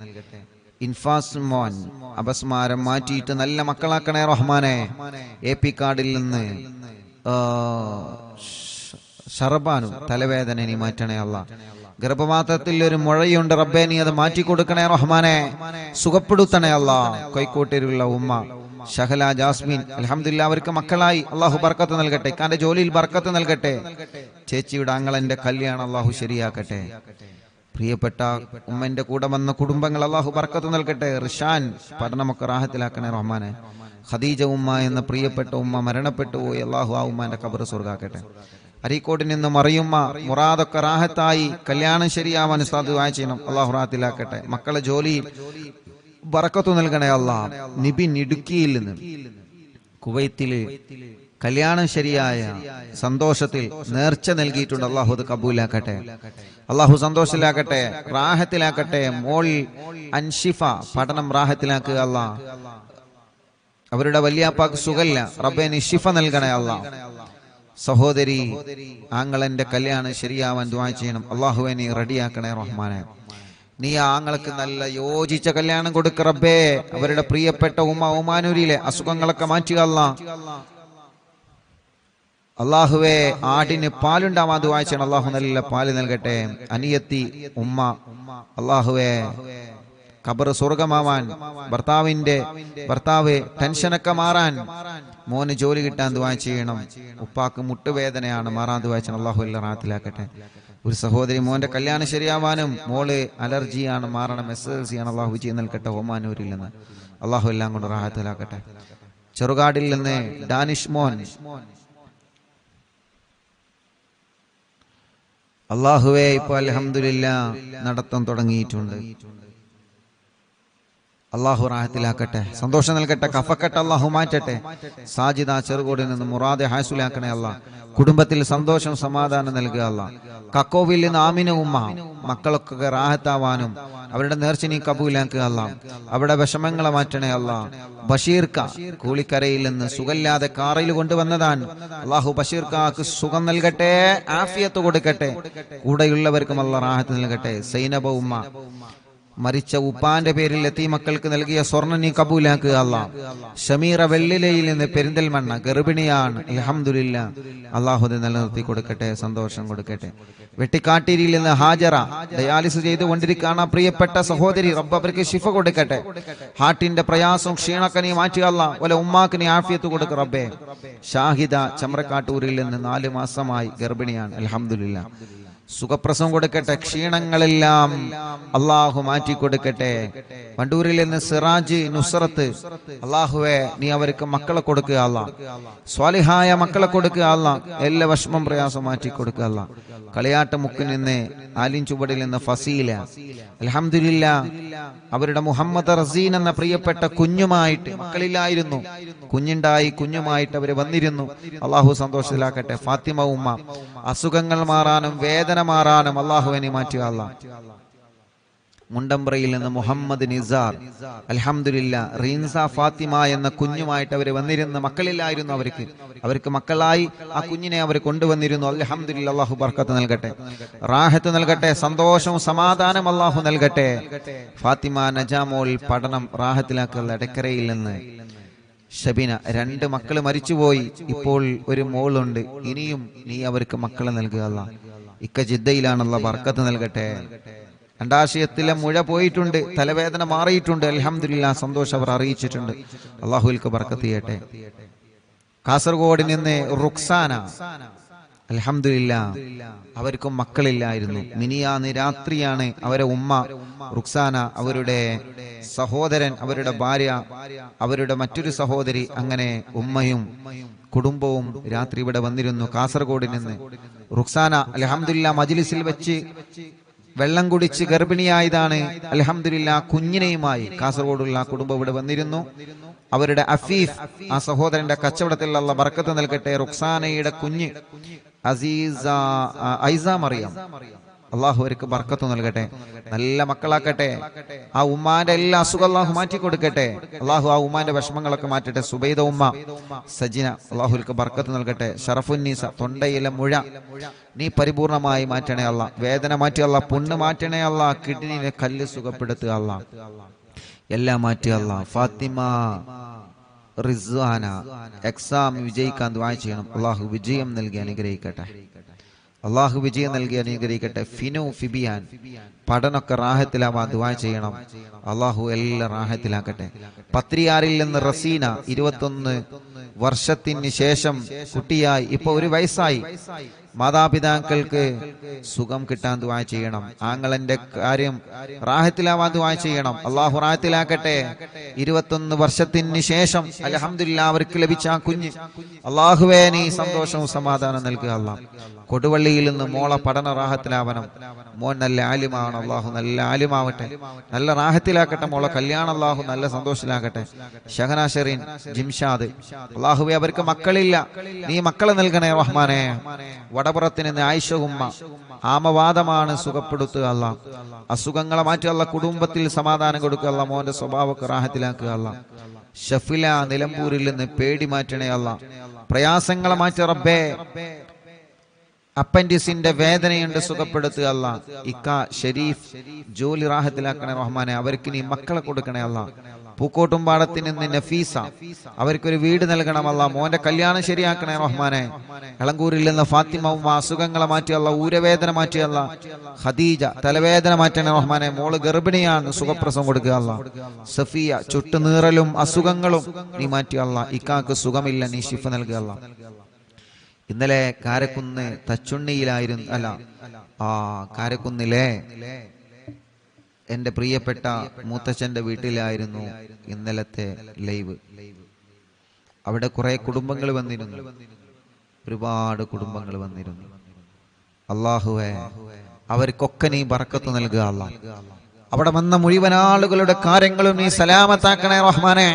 ഇൻഫാസ് മോൻ അപസ്മാരം മാറ്റിയിട്ട് നല്ല മക്കളാക്കണേ റഹ്മാനെ. AP കാർഡിൽ നിന്ന് ഷർബാനു തലവേദന നീ മാറ്റണേ അല്ലാ. ഗർഭപാത്രത്തിൽ ഒരു മുഴയുണ്ട്, റബ്ബേ നീ അത് മാറ്റി കൊടുക്കണേ റഹ്മാനെ, സുഖപ്പെടുത്തണേ അല്ലാ. കോഴിക്കോട്ടിലുള്ള ഉമ്മ ഷഹല ജാസ്മിൻ അൽഹംദുലില്ലാ അവർക്ക് മക്കളായി, അള്ളാഹു ബർക്കത്ത് നൽകട്ടെ. ഇക്കാന്റെ ജോലിയിൽ ബർക്കത്ത് നൽകട്ടെ. ചേച്ചിയുടെ ആങ്ങളന്റെ കല്യാണം അള്ളാഹു ശരിയാക്കട്ടെ. പ്രിയപ്പെട്ട ഉമ്മന്റെ കൂടെ വന്ന കുടുംബങ്ങൾ അള്ളാഹു ബർക്കത്ത് നൽകട്ടെ. റിഷാൻ പഠനമൊക്കെ റാഹത്തിലാക്കണേ റഹ്മാനെ. ഖദീജ ഉമ്മ എന്ന പ്രിയപ്പെട്ട ഉമ്മ മരണപ്പെട്ടു പോയി, അള്ളാഹു ആ ഉമ്മാന്റെ ഖബർ സ്വർഗ്ഗാക്കട്ടെ. അരീക്കോട്ടിൽ നിന്ന് മറിയുമ്മ മുറാദൊക്കെ റാഹത്തായി കല്യാണം ശരിയാവാൻ ഉസ്താദ് ദുആ ചെയ്യണം. അള്ളാഹു റാഹത്തിലാക്കട്ടെ. മക്കളെ ജോലിയിൽ ബറക്കത്ത് നൽകണേ അല്ലാഹ്. നിബിൻ ഇടുക്കിയിൽ നിന്ന് കുവൈത്തില് കല്യാണം ശരിയായ സന്തോഷത്തിൽ നേർച്ച നൽകിയിട്ടുണ്ട്. അള്ളാഹു അത് കബൂലാക്കട്ടെ. അള്ളാഹു സന്തോഷത്തിലാക്കട്ടെ, റാഹത്തിലാക്കട്ടെ. മോൾ അൻഷിഫ പഠനം റാഹത്തിലാക്കുക അല്ലാഹ്. അവരുടെ വല്യാപ്പാക്ക് സുഖല്ല, റബ്ബേ നീ ശിഫ നൽകണേ അല്ലാഹ്. സഹോദരി ആങ്ങളന്റെ കല്യാണം ശരിയാവാൻ ദുആ ചെയ്യണം. അള്ളാഹുവെ നീ റെഡിയാക്കണേ റഹ്മാനെ. നീ ആങ്ങൾക്ക് നല്ല യോജിച്ച കല്യാണം കൊടുക്ക റബ്ബേ. അവരുടെ പ്രിയപ്പെട്ട ഒമാനൂരിലെ അസുഖങ്ങളൊക്കെ മാറ്റുക അല്ലാഹ്. അള്ളാഹുവെ ആടിന് പാലുണ്ടാവാൻ ദുആ ചെയ്യണം. അള്ളാഹു നല്ല പാല് നൽകട്ടെ. അനിയത്തി ഉമ്മ അള്ളാഹുവെ ഖബർ സ്വർഗമാവാൻ, ഭർത്താവ് ടെൻഷനൊക്കെ മാറാൻ, മോന് ജോലി കിട്ടാൻ ദുആ ചെയ്യണം. ഉപ്പാക്ക് മുട്ടുവേദനയാണ്, മാറാൻ ദുആ ചെയ്യണം. അള്ളാഹു എല്ലാം റാഹത്തിലാക്കട്ടെ. ഒരു സഹോദരി മോന്റെ കല്യാണം ശരിയാവാനും, മോള് അലർജിയാണ്, മാറണം, SSLC ആണ്. അള്ളാഹു വിജയം നൽകട്ടെ. ഒമാനൂരിൽ നിന്ന് അള്ളാഹു എല്ലാം കൊണ്ട് റാഹത്തിലാക്കട്ടെ. ചെറുകാടിൽ നിന്ന് ഡാനിഷ് മോൻ അള്ളാഹുവേ ഇപ്പൊ അൽഹംദുലില്ലാഹ് നടത്തം തുടങ്ങിയിട്ടുണ്ട്. അള്ളാഹു റാഹത്തിലാക്കട്ടെ, സന്തോഷം നൽകട്ടെ, കഫക്കെട്ട് അള്ളാഹു മാറ്റട്ടെ. സാജിദ ചെറുകോടിൽ നിന്ന് മുറാദെ ഹാസുലാക്കണേ അല്ലാഹ്. കുടുംബത്തിൽ സന്തോഷം സമാധാനം നൽകുക അല്ലാഹ്. കക്കോവിൽ നിന്ന് ആമിന ഉമ്മ മക്കളൊക്കെ റാഹത്താവാനും അവരുടെ നേർച്ച നീ കബൂലാക്കുക അല്ലാഹ്. അവരുടെ വിഷമങ്ങളെ മാറ്റണേ അല്ലാഹ്. ബഷീർക്ക കൂളിക്കരയിൽ നിന്ന് സുഖമില്ലാതെ കാറിൽ കൊണ്ടുവന്നതാണ്. അള്ളാഹു ബഷീർക്കാക്ക് സുഖം നൽകട്ടെ, ആഫിയത്ത് കൊടുക്കട്ടെ. കൂടെയുള്ളവർക്കും അല്ലാഹ് റാഹത്ത് നൽകട്ടെ. സൈനബ ഉമ്മ മരിച്ച ഉപ്പാന്റെ പേരിൽ എത്തി മക്കൾക്ക് നൽകിയ സ്വർണ്ണം നീ കബൂലാക്കുക അല്ലാഹ്. ഷമീറ വെള്ളിലയിൽ നിന്ന് പെരിന്തൽമണ്ണ ഗർഭിണിയാണ്, അൽഹംദുലില്ലാഹ്. അള്ളാഹു നിലനിർത്തി കൊടുക്കട്ടെ, സന്തോഷം കൊടുക്കട്ടെ. വെട്ടിക്കാട്ടിരിയിൽ നിന്ന് ഹാജറ ഡയാലിസിസ് ചെയ്തുകൊണ്ടിരിക്കുകയാണ് പ്രിയപ്പെട്ട സഹോദരി. റബ്ബ് അവർക്ക് ശിഫ കൊടുക്കട്ടെ. ഹാർട്ടിന്റെ പ്രയാസവും ക്ഷീണൊക്കെ നീ മാറ്റുക അല്ലാഹ്. വല ഉമ്മാക്ക് നീ ആഫിയത്ത് കൊടുക്ക റബ്ബേ. ഷാഹിദ ചമ്രക്കാട്ടൂരിൽ നിന്ന് 4 മാസമായി ഗർഭിണിയാണ്, അൽഹംദുലില്ലാഹ്. സുഖപ്രസവം കൊടുക്കട്ടെ. ക്ഷീണങ്ങളെല്ലാം അള്ളാഹു മാറ്റി കൊടുക്കട്ടെ. വണ്ടൂരിൽ നിന്ന് സിറാജ് നുസ്രത്ത് അള്ളാഹുവെ നീ അവർക്ക് മക്കളെ കൊടുക്കുക അല്ലാഹ്. സ്വാലിഹായ മക്കളെ കൊടുക്കുക അല്ലാഹ്. എല്ലാ വിഷമം പ്രയാസം മാറ്റി കൊടുക്കുക അല്ലാഹ്. കളിയാട്ട് മുക്കിൽ നിന്ന് ആലിൻ ചുവടിൽ നിന്ന് ഫസീല അൽഹംദുലില്ലാഹ് അവരുടെ മുഹമ്മദ് റസീൻ എന്ന പ്രിയപ്പെട്ട കുഞ്ഞുമായിട്ട്, മക്കളില്ലായിരുന്നു, കുഞ്ഞുണ്ടായി, കുഞ്ഞുമായിട്ട് അവര് വന്നിരുന്നു. അള്ളാഹു സന്തോഷത്തിലാക്കട്ടെ. ഫാത്തിമ ഉമ്മ അസുഖങ്ങൾ മാറാനും വേദന മാറാനും അള്ളാഹുവിനെ മാറ്റുക അല്ലാഹ്. മുണ്ടമ്പ്രയിൽ നിന്ന് മുഹമ്മദ് നിസാർ അൽഹംദുലില്ലാഹ് റീൻസ ഫാത്തിമ എന്ന കുഞ്ഞുമായിട്ട് അവർ വന്നിരുന്ന, മക്കളില്ലായിരുന്നു അവർക്ക് മക്കളായി ആ കുഞ്ഞിനെ അവർ കൊണ്ടുവന്നിരുന്നു. അൽഹംദുലില്ലാഹ്. അള്ളാഹു ബർക്കത്ത് നൽകട്ടെ, റാഹത്ത് നൽകട്ടെ, സന്തോഷവും സമാധാനം അള്ളാഹു നൽകട്ടെ. ഫാത്തിമ നജാമോൾ പഠനം റാഹത്തിലാക്കുക. എടക്കരയിൽ നിന്ന് ഷബിന 2 മക്കൾ മരിച്ചുപോയി, ഇപ്പോൾ ഒരു മോളുണ്ട്. ഇനിയും നീ അവർക്ക് മക്കളെ നൽകുക അല്ലാഹ്. ഇക്ക ജിദ്ദയിലാണല്ലോ, ബർക്കത്ത് നൽകട്ടെ. അണ്ടാശയത്തിലെ മുഴ പോയിട്ടുണ്ട്, തലവേദന മാറിയിട്ടുണ്ട്, അൽഹംദുലില്ലാഹ്. സന്തോഷം അവർ അറിയിച്ചിട്ടുണ്ട്. അള്ളാഹുവിൽക്ക് ബർക്കത്ത് ചെയ്യട്ടെ. കാസർഗോഡ് നിന്ന് റുക്സാന അൽഹംദുലില്ലാഹ് അവർക്കും മക്കളില്ലായിരുന്നു. മിനിയാന്ന് രാത്രിയാണ് അവരെ ഉമ്മ റുക്സാന, അവരുടെ സഹോദരൻ, അവരുടെ ഭാര്യ, അവരുടെ മറ്റൊരു സഹോദരി, അങ്ങനെ ഉമ്മയും കുടുംബവും രാത്രി ഇവിടെ വന്നിരുന്നു. കാസർഗോഡ് നിന്ന് റുക്സാന അൽഹംദുലില്ലാഹ് മജ്ലിസിൽ വെച്ച് വെള്ളം കുടിച്ച് ഗർഭിണിയായതാണ്. അൽഹംദുലില്ലാഹ് കുഞ്ഞിനെയുമായി കാസർഗോഡുള്ള കുടുംബം ഇവിടെ വന്നിരുന്നു. അവരുടെ അഫീഫ് ആ സഹോദരന്റെ കച്ചവടത്തിൽ അല്ലാഹ് ബർക്കത്ത് നൽകട്ടെ. റുക്സാനയുടെ കുഞ്ഞ് ഐസ മറിയം അള്ളാഹു അവർക്ക് ബർക്കത്ത് നൽകട്ടെ, നല്ല മക്കളാക്കട്ടെ. ആ ഉമ്മാന്റെ എല്ലാ അസുഖം അള്ളാഹു മാറ്റി കൊടുക്കട്ടെ. അള്ളാഹു ആ ഉമ്മാന്റെ വിഷമങ്ങളൊക്കെ മാറ്റട്ടെ. സുബൈദ ഉമ്മ സജിന അള്ളാഹുൽക്ക് ബർക്കത്ത് നൽകട്ടെ. ഷറഫുന്നീസ തൊണ്ടയിലെ മുഴ നീ പരിപൂർണമായി മാറ്റണേ അല്ലാഹ്. വേദന മാറ്റി അല്ലാഹ്. പുണ്ണ് മാറ്റണേ അല്ലാഹ്. കിഡ്നിയിലെ കല്ല് സുഖപ്പെടുത്തുക അല്ലാഹ്. എല്ലാം മാറ്റി അല്ലാഹ്. ഫാത്തിമ റിസ്വാന എക്സാം വിജയിക്കാൻ ദുആ ചെയ്യണം. അള്ളാഹു വിജയം നൽകി അനുഗ്രഹിക്കട്ടെ. അള്ളാഹു വിജയം നൽകി അനുഗ്രഹിക്കട്ടെ. ഫിനു ഫിബിയാൻ പഠനമൊക്കെ റാഹത്തിലാവാൻ ദുആ ചെയ്യണം. അള്ളാഹു എല്ലാം റാഹത്തിലാക്കട്ടെ. പത്രിയാറിൽ നിന്ന് റസീന 21 വർഷത്തിന് ശേഷം കുട്ടിയായി, ഇപ്പൊ 1 വയസ്സായി. മാതാപിതാക്കൾക്ക് സുഖം കിട്ടാൻ ദുആ ചെയ്യണം. ആങ്ങളന്റെ കാര്യം റാഹത്തിലാവാൻ ദുആ ചെയ്യണം. അല്ലാഹു റാഹത്തിലാക്കട്ടെ. 21 വർഷത്തിന് ശേഷം അൽഹംദുലില്ലാഹ് അവർക്ക് ലഭിച്ച ആ കുഞ്ഞ് അല്ലാഹുവേ നീ സന്തോഷവും സമാധാനം നൽകുക. അല്ലാഹ് കൊടുവള്ളിയിൽ നിന്ന് മോളെ പഠന റാഹത്തിലാവണം. മോൻ നല്ല ആലിമാണ്. അല്ലാഹു നല്ല ആലിമാവട്ടെ, നല്ല റാഹത്തിലാക്കട്ടെ. മോളെ കല്യാണം അല്ലാഹു നല്ല സന്തോഷത്തിലാക്കട്ടെ. ഷഹന ഷെറീൻ, ജിംഷാദ്, അല്ലാഹുവേ അവർക്ക് മക്കളില്ല, നീ മക്കളെ നൽകണേ റഹ്മാനെ. വടപുറത്തിന് നിന്ന് ആയിഷ ഉമ്മ ആമവാദമാണ്, സുഖപ്പെടുത്തുക അല്ലാഹ്. അസുഖങ്ങളെ മാറ്റുക അല്ലാഹ്. കുടുംബത്തിൽ സമാധാനം കൊടുക്കുക അല്ലാഹ്. മോന്റെ സ്വഭാവമൊക്കെ റാഹത്തിലാക്കുക അല്ലാഹ്. ഷഫില നിലമ്പൂരിൽ നിന്ന് പേടി മാറ്റണേ അല്ലാഹ്. പ്രയാസങ്ങളെ മാറ്റി റബ്ബേ. അപ്പൻഡിസിന്റെ വേദനയുണ്ട്, സുഖപ്പെടുത്തുക അല്ലാഹ്. ഇക്ക ഷരീഫ് ജോലി റാഹത്തിലാക്കണേ റഹ്മാനെ. അവർക്ക് നീ മക്കളെ കൊടുക്കണേ അല്ലാഹ്. പൂക്കോട്ടുംപാടത്തിന് നിന്ന് നഫീസ, അവർക്കൊരു വീട് നൽകണം അല്ലാഹ്. മോന്റെ കല്യാണം ശരിയാക്കണേ റഹ്മാനെ. എളങ്കൂരിൽ നിന്ന് ഫാത്തിമ ഉമ്മ അസുഖങ്ങളെ മാറ്റി അല്ലാഹ്. ഊരവേദന മാറ്റി അല്ലാഹ്. ഖദീജ തലവേദന മാറ്റണേ റഹ്മാനെ. മോള് ഗർഭിണിയാണ്, സുഖപ്രസവം കൊടുക്കുക അല്ലാഹ്. സഫിയ ചുട്ടുനീറലും അസുഖങ്ങളും നീ മാറ്റി അല്ലാഹ്. ഇക്കാക്ക് സുഖമില്ല, നീ ശിഫ നൽകുക അല്ലാഹ്. ഇന്നലെ കാരക്കുന്ന് തച്ചുണ്ണിയിലായിരുന്നു, അല്ല കാരക്കുന്നിലെ എന്റെ പ്രിയപ്പെട്ട മൂത്തച്ഛന്റെ വീട്ടിലായിരുന്നു ഇന്നലത്തെ ലൈവ്. അവിടെ കുറെ കുടുംബങ്ങൾ വന്നിരുന്നു, ഒരുപാട് കുടുംബങ്ങൾ വന്നിരുന്നു. അല്ലാഹുവേ അവർക്കൊക്കെ നീ ബർക്കത്ത് നൽകുക അല്ലാഹ്. അവിടെ വന്ന മുഴുവൻ ആളുകളുടെ കാര്യങ്ങളും നീ സലാമത്താക്കണേ റഹ്മാനെ.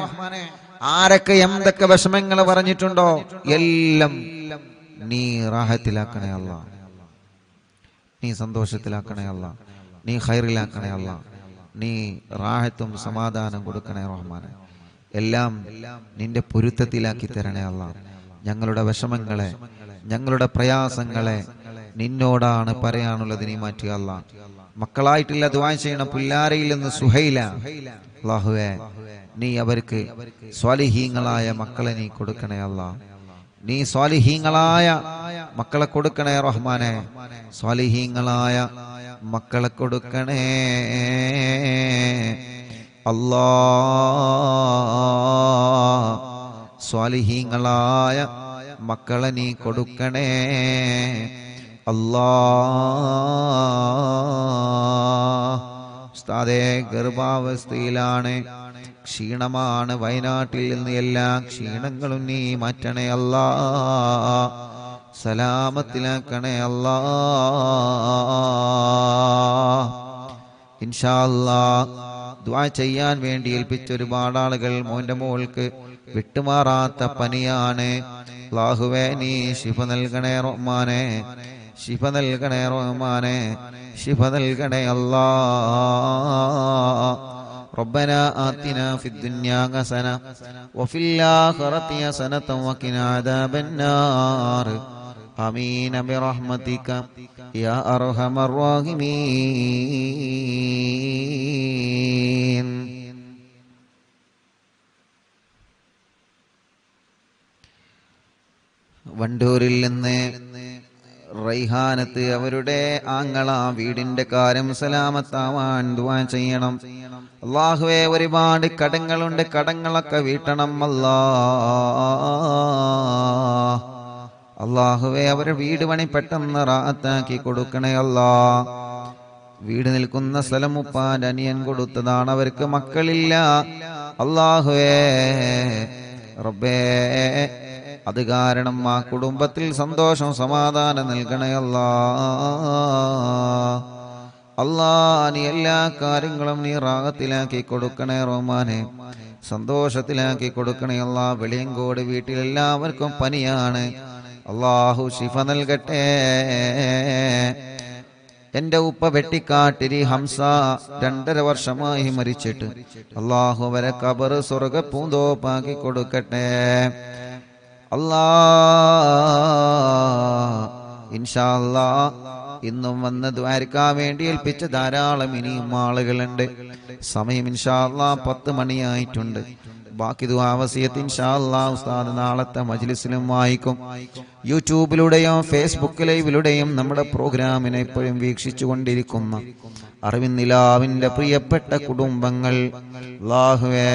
ആരൊക്കെ എന്തൊക്കെ വിഷമങ്ങൾ പറഞ്ഞിട്ടുണ്ടോ എല്ലാം നീ റാഹത്തിലാക്കണേ അല്ലാഹ്. നീ സന്തോഷത്തിലാക്കണേ അല്ലാഹ്. നീ ഖൈറിലാക്കണേ അല്ലാഹ്. നീ റാഹത്തും സമാധാനം കൊടുക്കണേ റഹ്മാനെ. എല്ലാം നിന്റെ പൊരുത്തത്തിലാക്കി തരണേ അല്ലാഹ്. ഞങ്ങളുടെ വിഷമങ്ങളെ, ഞങ്ങളുടെ പ്രയാസങ്ങളെ നിന്നോടാണ് പറയാനുള്ളത്, നീ മാറ്റുക അല്ലാഹ്. മക്കളായിട്ടില്ല ദുആ ചെയ്യണം. പുല്ലാരയിൽ നിന്ന് സുഹൈല, അല്ലാഹുവേ നീ അവർക്ക് സ്വാലിഹീങ്ങളായ മക്കളെ നീ കൊടുക്കണേ അല്ലാഹ്. നീ സ്വാലിഹീങ്ങളായ മക്കളെ കൊടുക്കണേ റഹ്മാനെ. സ്വാലിഹീങ്ങളായ മക്കളെ കൊടുക്കണേ അല്ലാഹ്. സ്വാലിഹീങ്ങളായ മക്കളെ നീ കൊടുക്കണേ അല്ലാഹ്. ഉസ്താദേ ഗർഭാവസ്ഥയിലാണ്, ക്ഷീണമാണ്. വയനാട്ടിൽ നിന്ന് എല്ലാ ക്ഷീണങ്ങളും നീ മാറ്റണേ അല്ലാഹ്. സലാമത്തിലാക്കണേ അല്ലാഹ്. ഇൻഷാ അല്ലാഹ് ദുആ ചെയ്യാൻ വേണ്ടി ഏൽപ്പിച്ച ഒരുപാട് ആളുകൾ. മോന്റെ മോൾക്ക് വിട്ടുമാറാത്ത പനിയാണ്. അല്ലാഹുവേ നീ ശിഫ നൽകണേ റഹ്മാനെ. ശിഫ നൽകണേ റഹ്മാനെ. ശിഫ നൽകണേ അല്ലാഹ്. ربنا آتنا في الدنيا حسنة وفي الآخرة حسنة وقنا عذاب النار. آمين برحمتك يا أرحم الراحمين. വണ്ടൂരിൽ നിന്ന് റൈഹാനത്ത് അവരുടെ ആങ്ങള വീടിന്റെ കാര്യം സലാമത്താവാൻ ദുആ ചെയ്യണം അല്ലാഹുവേ. ഒരുപാട് കടങ്ങളുണ്ട്, കടങ്ങളൊക്കെ വീട്ടണം അല്ലാഹ്. അല്ലാഹുവേ അവരുടെ വീട് പണി പെട്ടെന്ന് റാഹത്താക്കി കൊടുക്കണേ അല്ലാഹ്. വീട് നിൽക്കുന്ന സ്ഥലം ഉപ്പാന്റെ അനിയൻ കൊടുത്തതാണ്, അവർക്ക് മക്കളില്ല. അല്ലാഹുവേ റബ്ബേ അത് കാരണം ആ കുടുംബത്തിൽ സന്തോഷം സമാധാനം നൽകണേ അല്ലാഹ്. അല്ലാഹ് നീ എല്ലാ കാര്യങ്ങളും നീ റാഹത്തിലാക്കി കൊടുക്കണേ റഹ്മാനെ. സന്തോഷത്തിലാക്കി കൊടുക്കണേ അല്ലാഹ്. വെളിയങ്കോട് വീട്ടിലെല്ലാവർക്കും പനിയാണ്, അല്ലാഹു ശിഫ നൽകട്ടെ. എന്റെ ഉപ്പ വെട്ടിക്കാട്ടിരി ഹംസ 2.5 വർഷമായി മരിച്ചിട്ട് അല്ലാഹു അവരെ ഖബർ സ്വർഗ്ഗ പൂന്തോപ്പാക്കി കൊടുക്കട്ടെ അല്ലാഹ്. ഇൻഷാ അല്ലാഹ് ഇന്നും വന്ന് ദ്വാരക്കാൻ വേണ്ടി ഏൽപ്പിച്ച ധാരാളം ഇനിയും ആളുകളുണ്ട്. സമയം ഇൻഷാ അല്ലാഹ് 10 മണിയായിട്ടുണ്ട്. ബാക്കി ദുആ വസിയത്ത് ഇൻഷാ അല്ലാഹ് ഉസ്താദ് നാളത്തെ മജ്ലിസിലും വായിക്കും. യൂട്യൂബിലൂടെയും ഫേസ്ബുക്ക് ലൈവിലൂടെയും നമ്മുടെ പ്രോഗ്രാമിനെ എപ്പോഴും വീക്ഷിച്ചു കൊണ്ടിരിക്കുന്ന അറിവിൻ നിലാവിന്റെ പ്രിയപ്പെട്ട കുടുംബങ്ങൾ, അല്ലാഹുവേ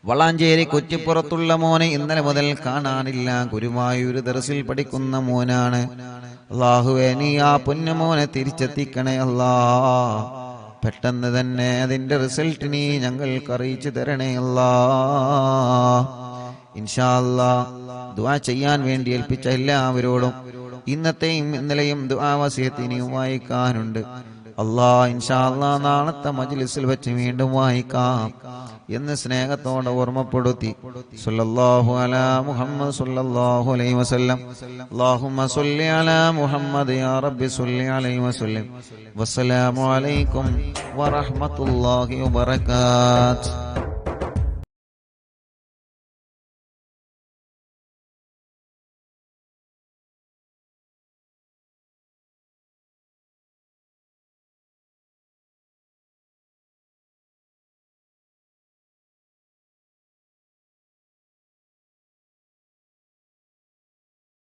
വളാഞ്ചേരി കുറ്റിപ്പുറത്തുള്ള മോനെ ഇന്നലെ മുതൽ കാണാനില്ല. ഗുരുവായൂർ ദർസിൽ പഠിക്കുന്ന മോനാണ്. അല്ലാഹുവേ നീ ആ പൊന്നുമോനെ തിരിച്ചെത്തിക്കണേ അല്ലാ. പെട്ടെന്ന് തന്നെ അതിന്റെ റിസൾട്ട് നീ ഞങ്ങൾക്ക് അറിയിച്ചു തരണേ അല്ലാ. ഇൻഷാ അല്ലാഹ് ദുആ ചെയ്യാൻ വേണ്ടി ഏൽപ്പിച്ച എല്ലാവരോടും ഇന്നത്തെയും ഇന്നലെയും ദുആ വസിയത്തിനെയും വായിക്കാനുണ്ട്. അല്ലാഹ് ഇൻഷാ അല്ലാഹ് നാളത്തെ മജ്ലിസിൽ വെച്ച് വീണ്ടും വായിക്കാം എന്ന് സ്നേഹത്തോടെ ഓർമ്മപ്പെടുത്തി. സല്ലല്ലാഹു അലാ മുഹമ്മദ് സല്ലല്ലാഹു അലൈഹി വസല്ലം. അല്ലാഹുമ്മ സ്വല്ലി അലാ മുഹമ്മദ് യാ റബ്ബി സ്വല്ലി അലൈഹി വസല്ലം. വസ്സലാമു അലൈക്കും വറഹ്മത്തുള്ളാഹി വബറകാതുഹു.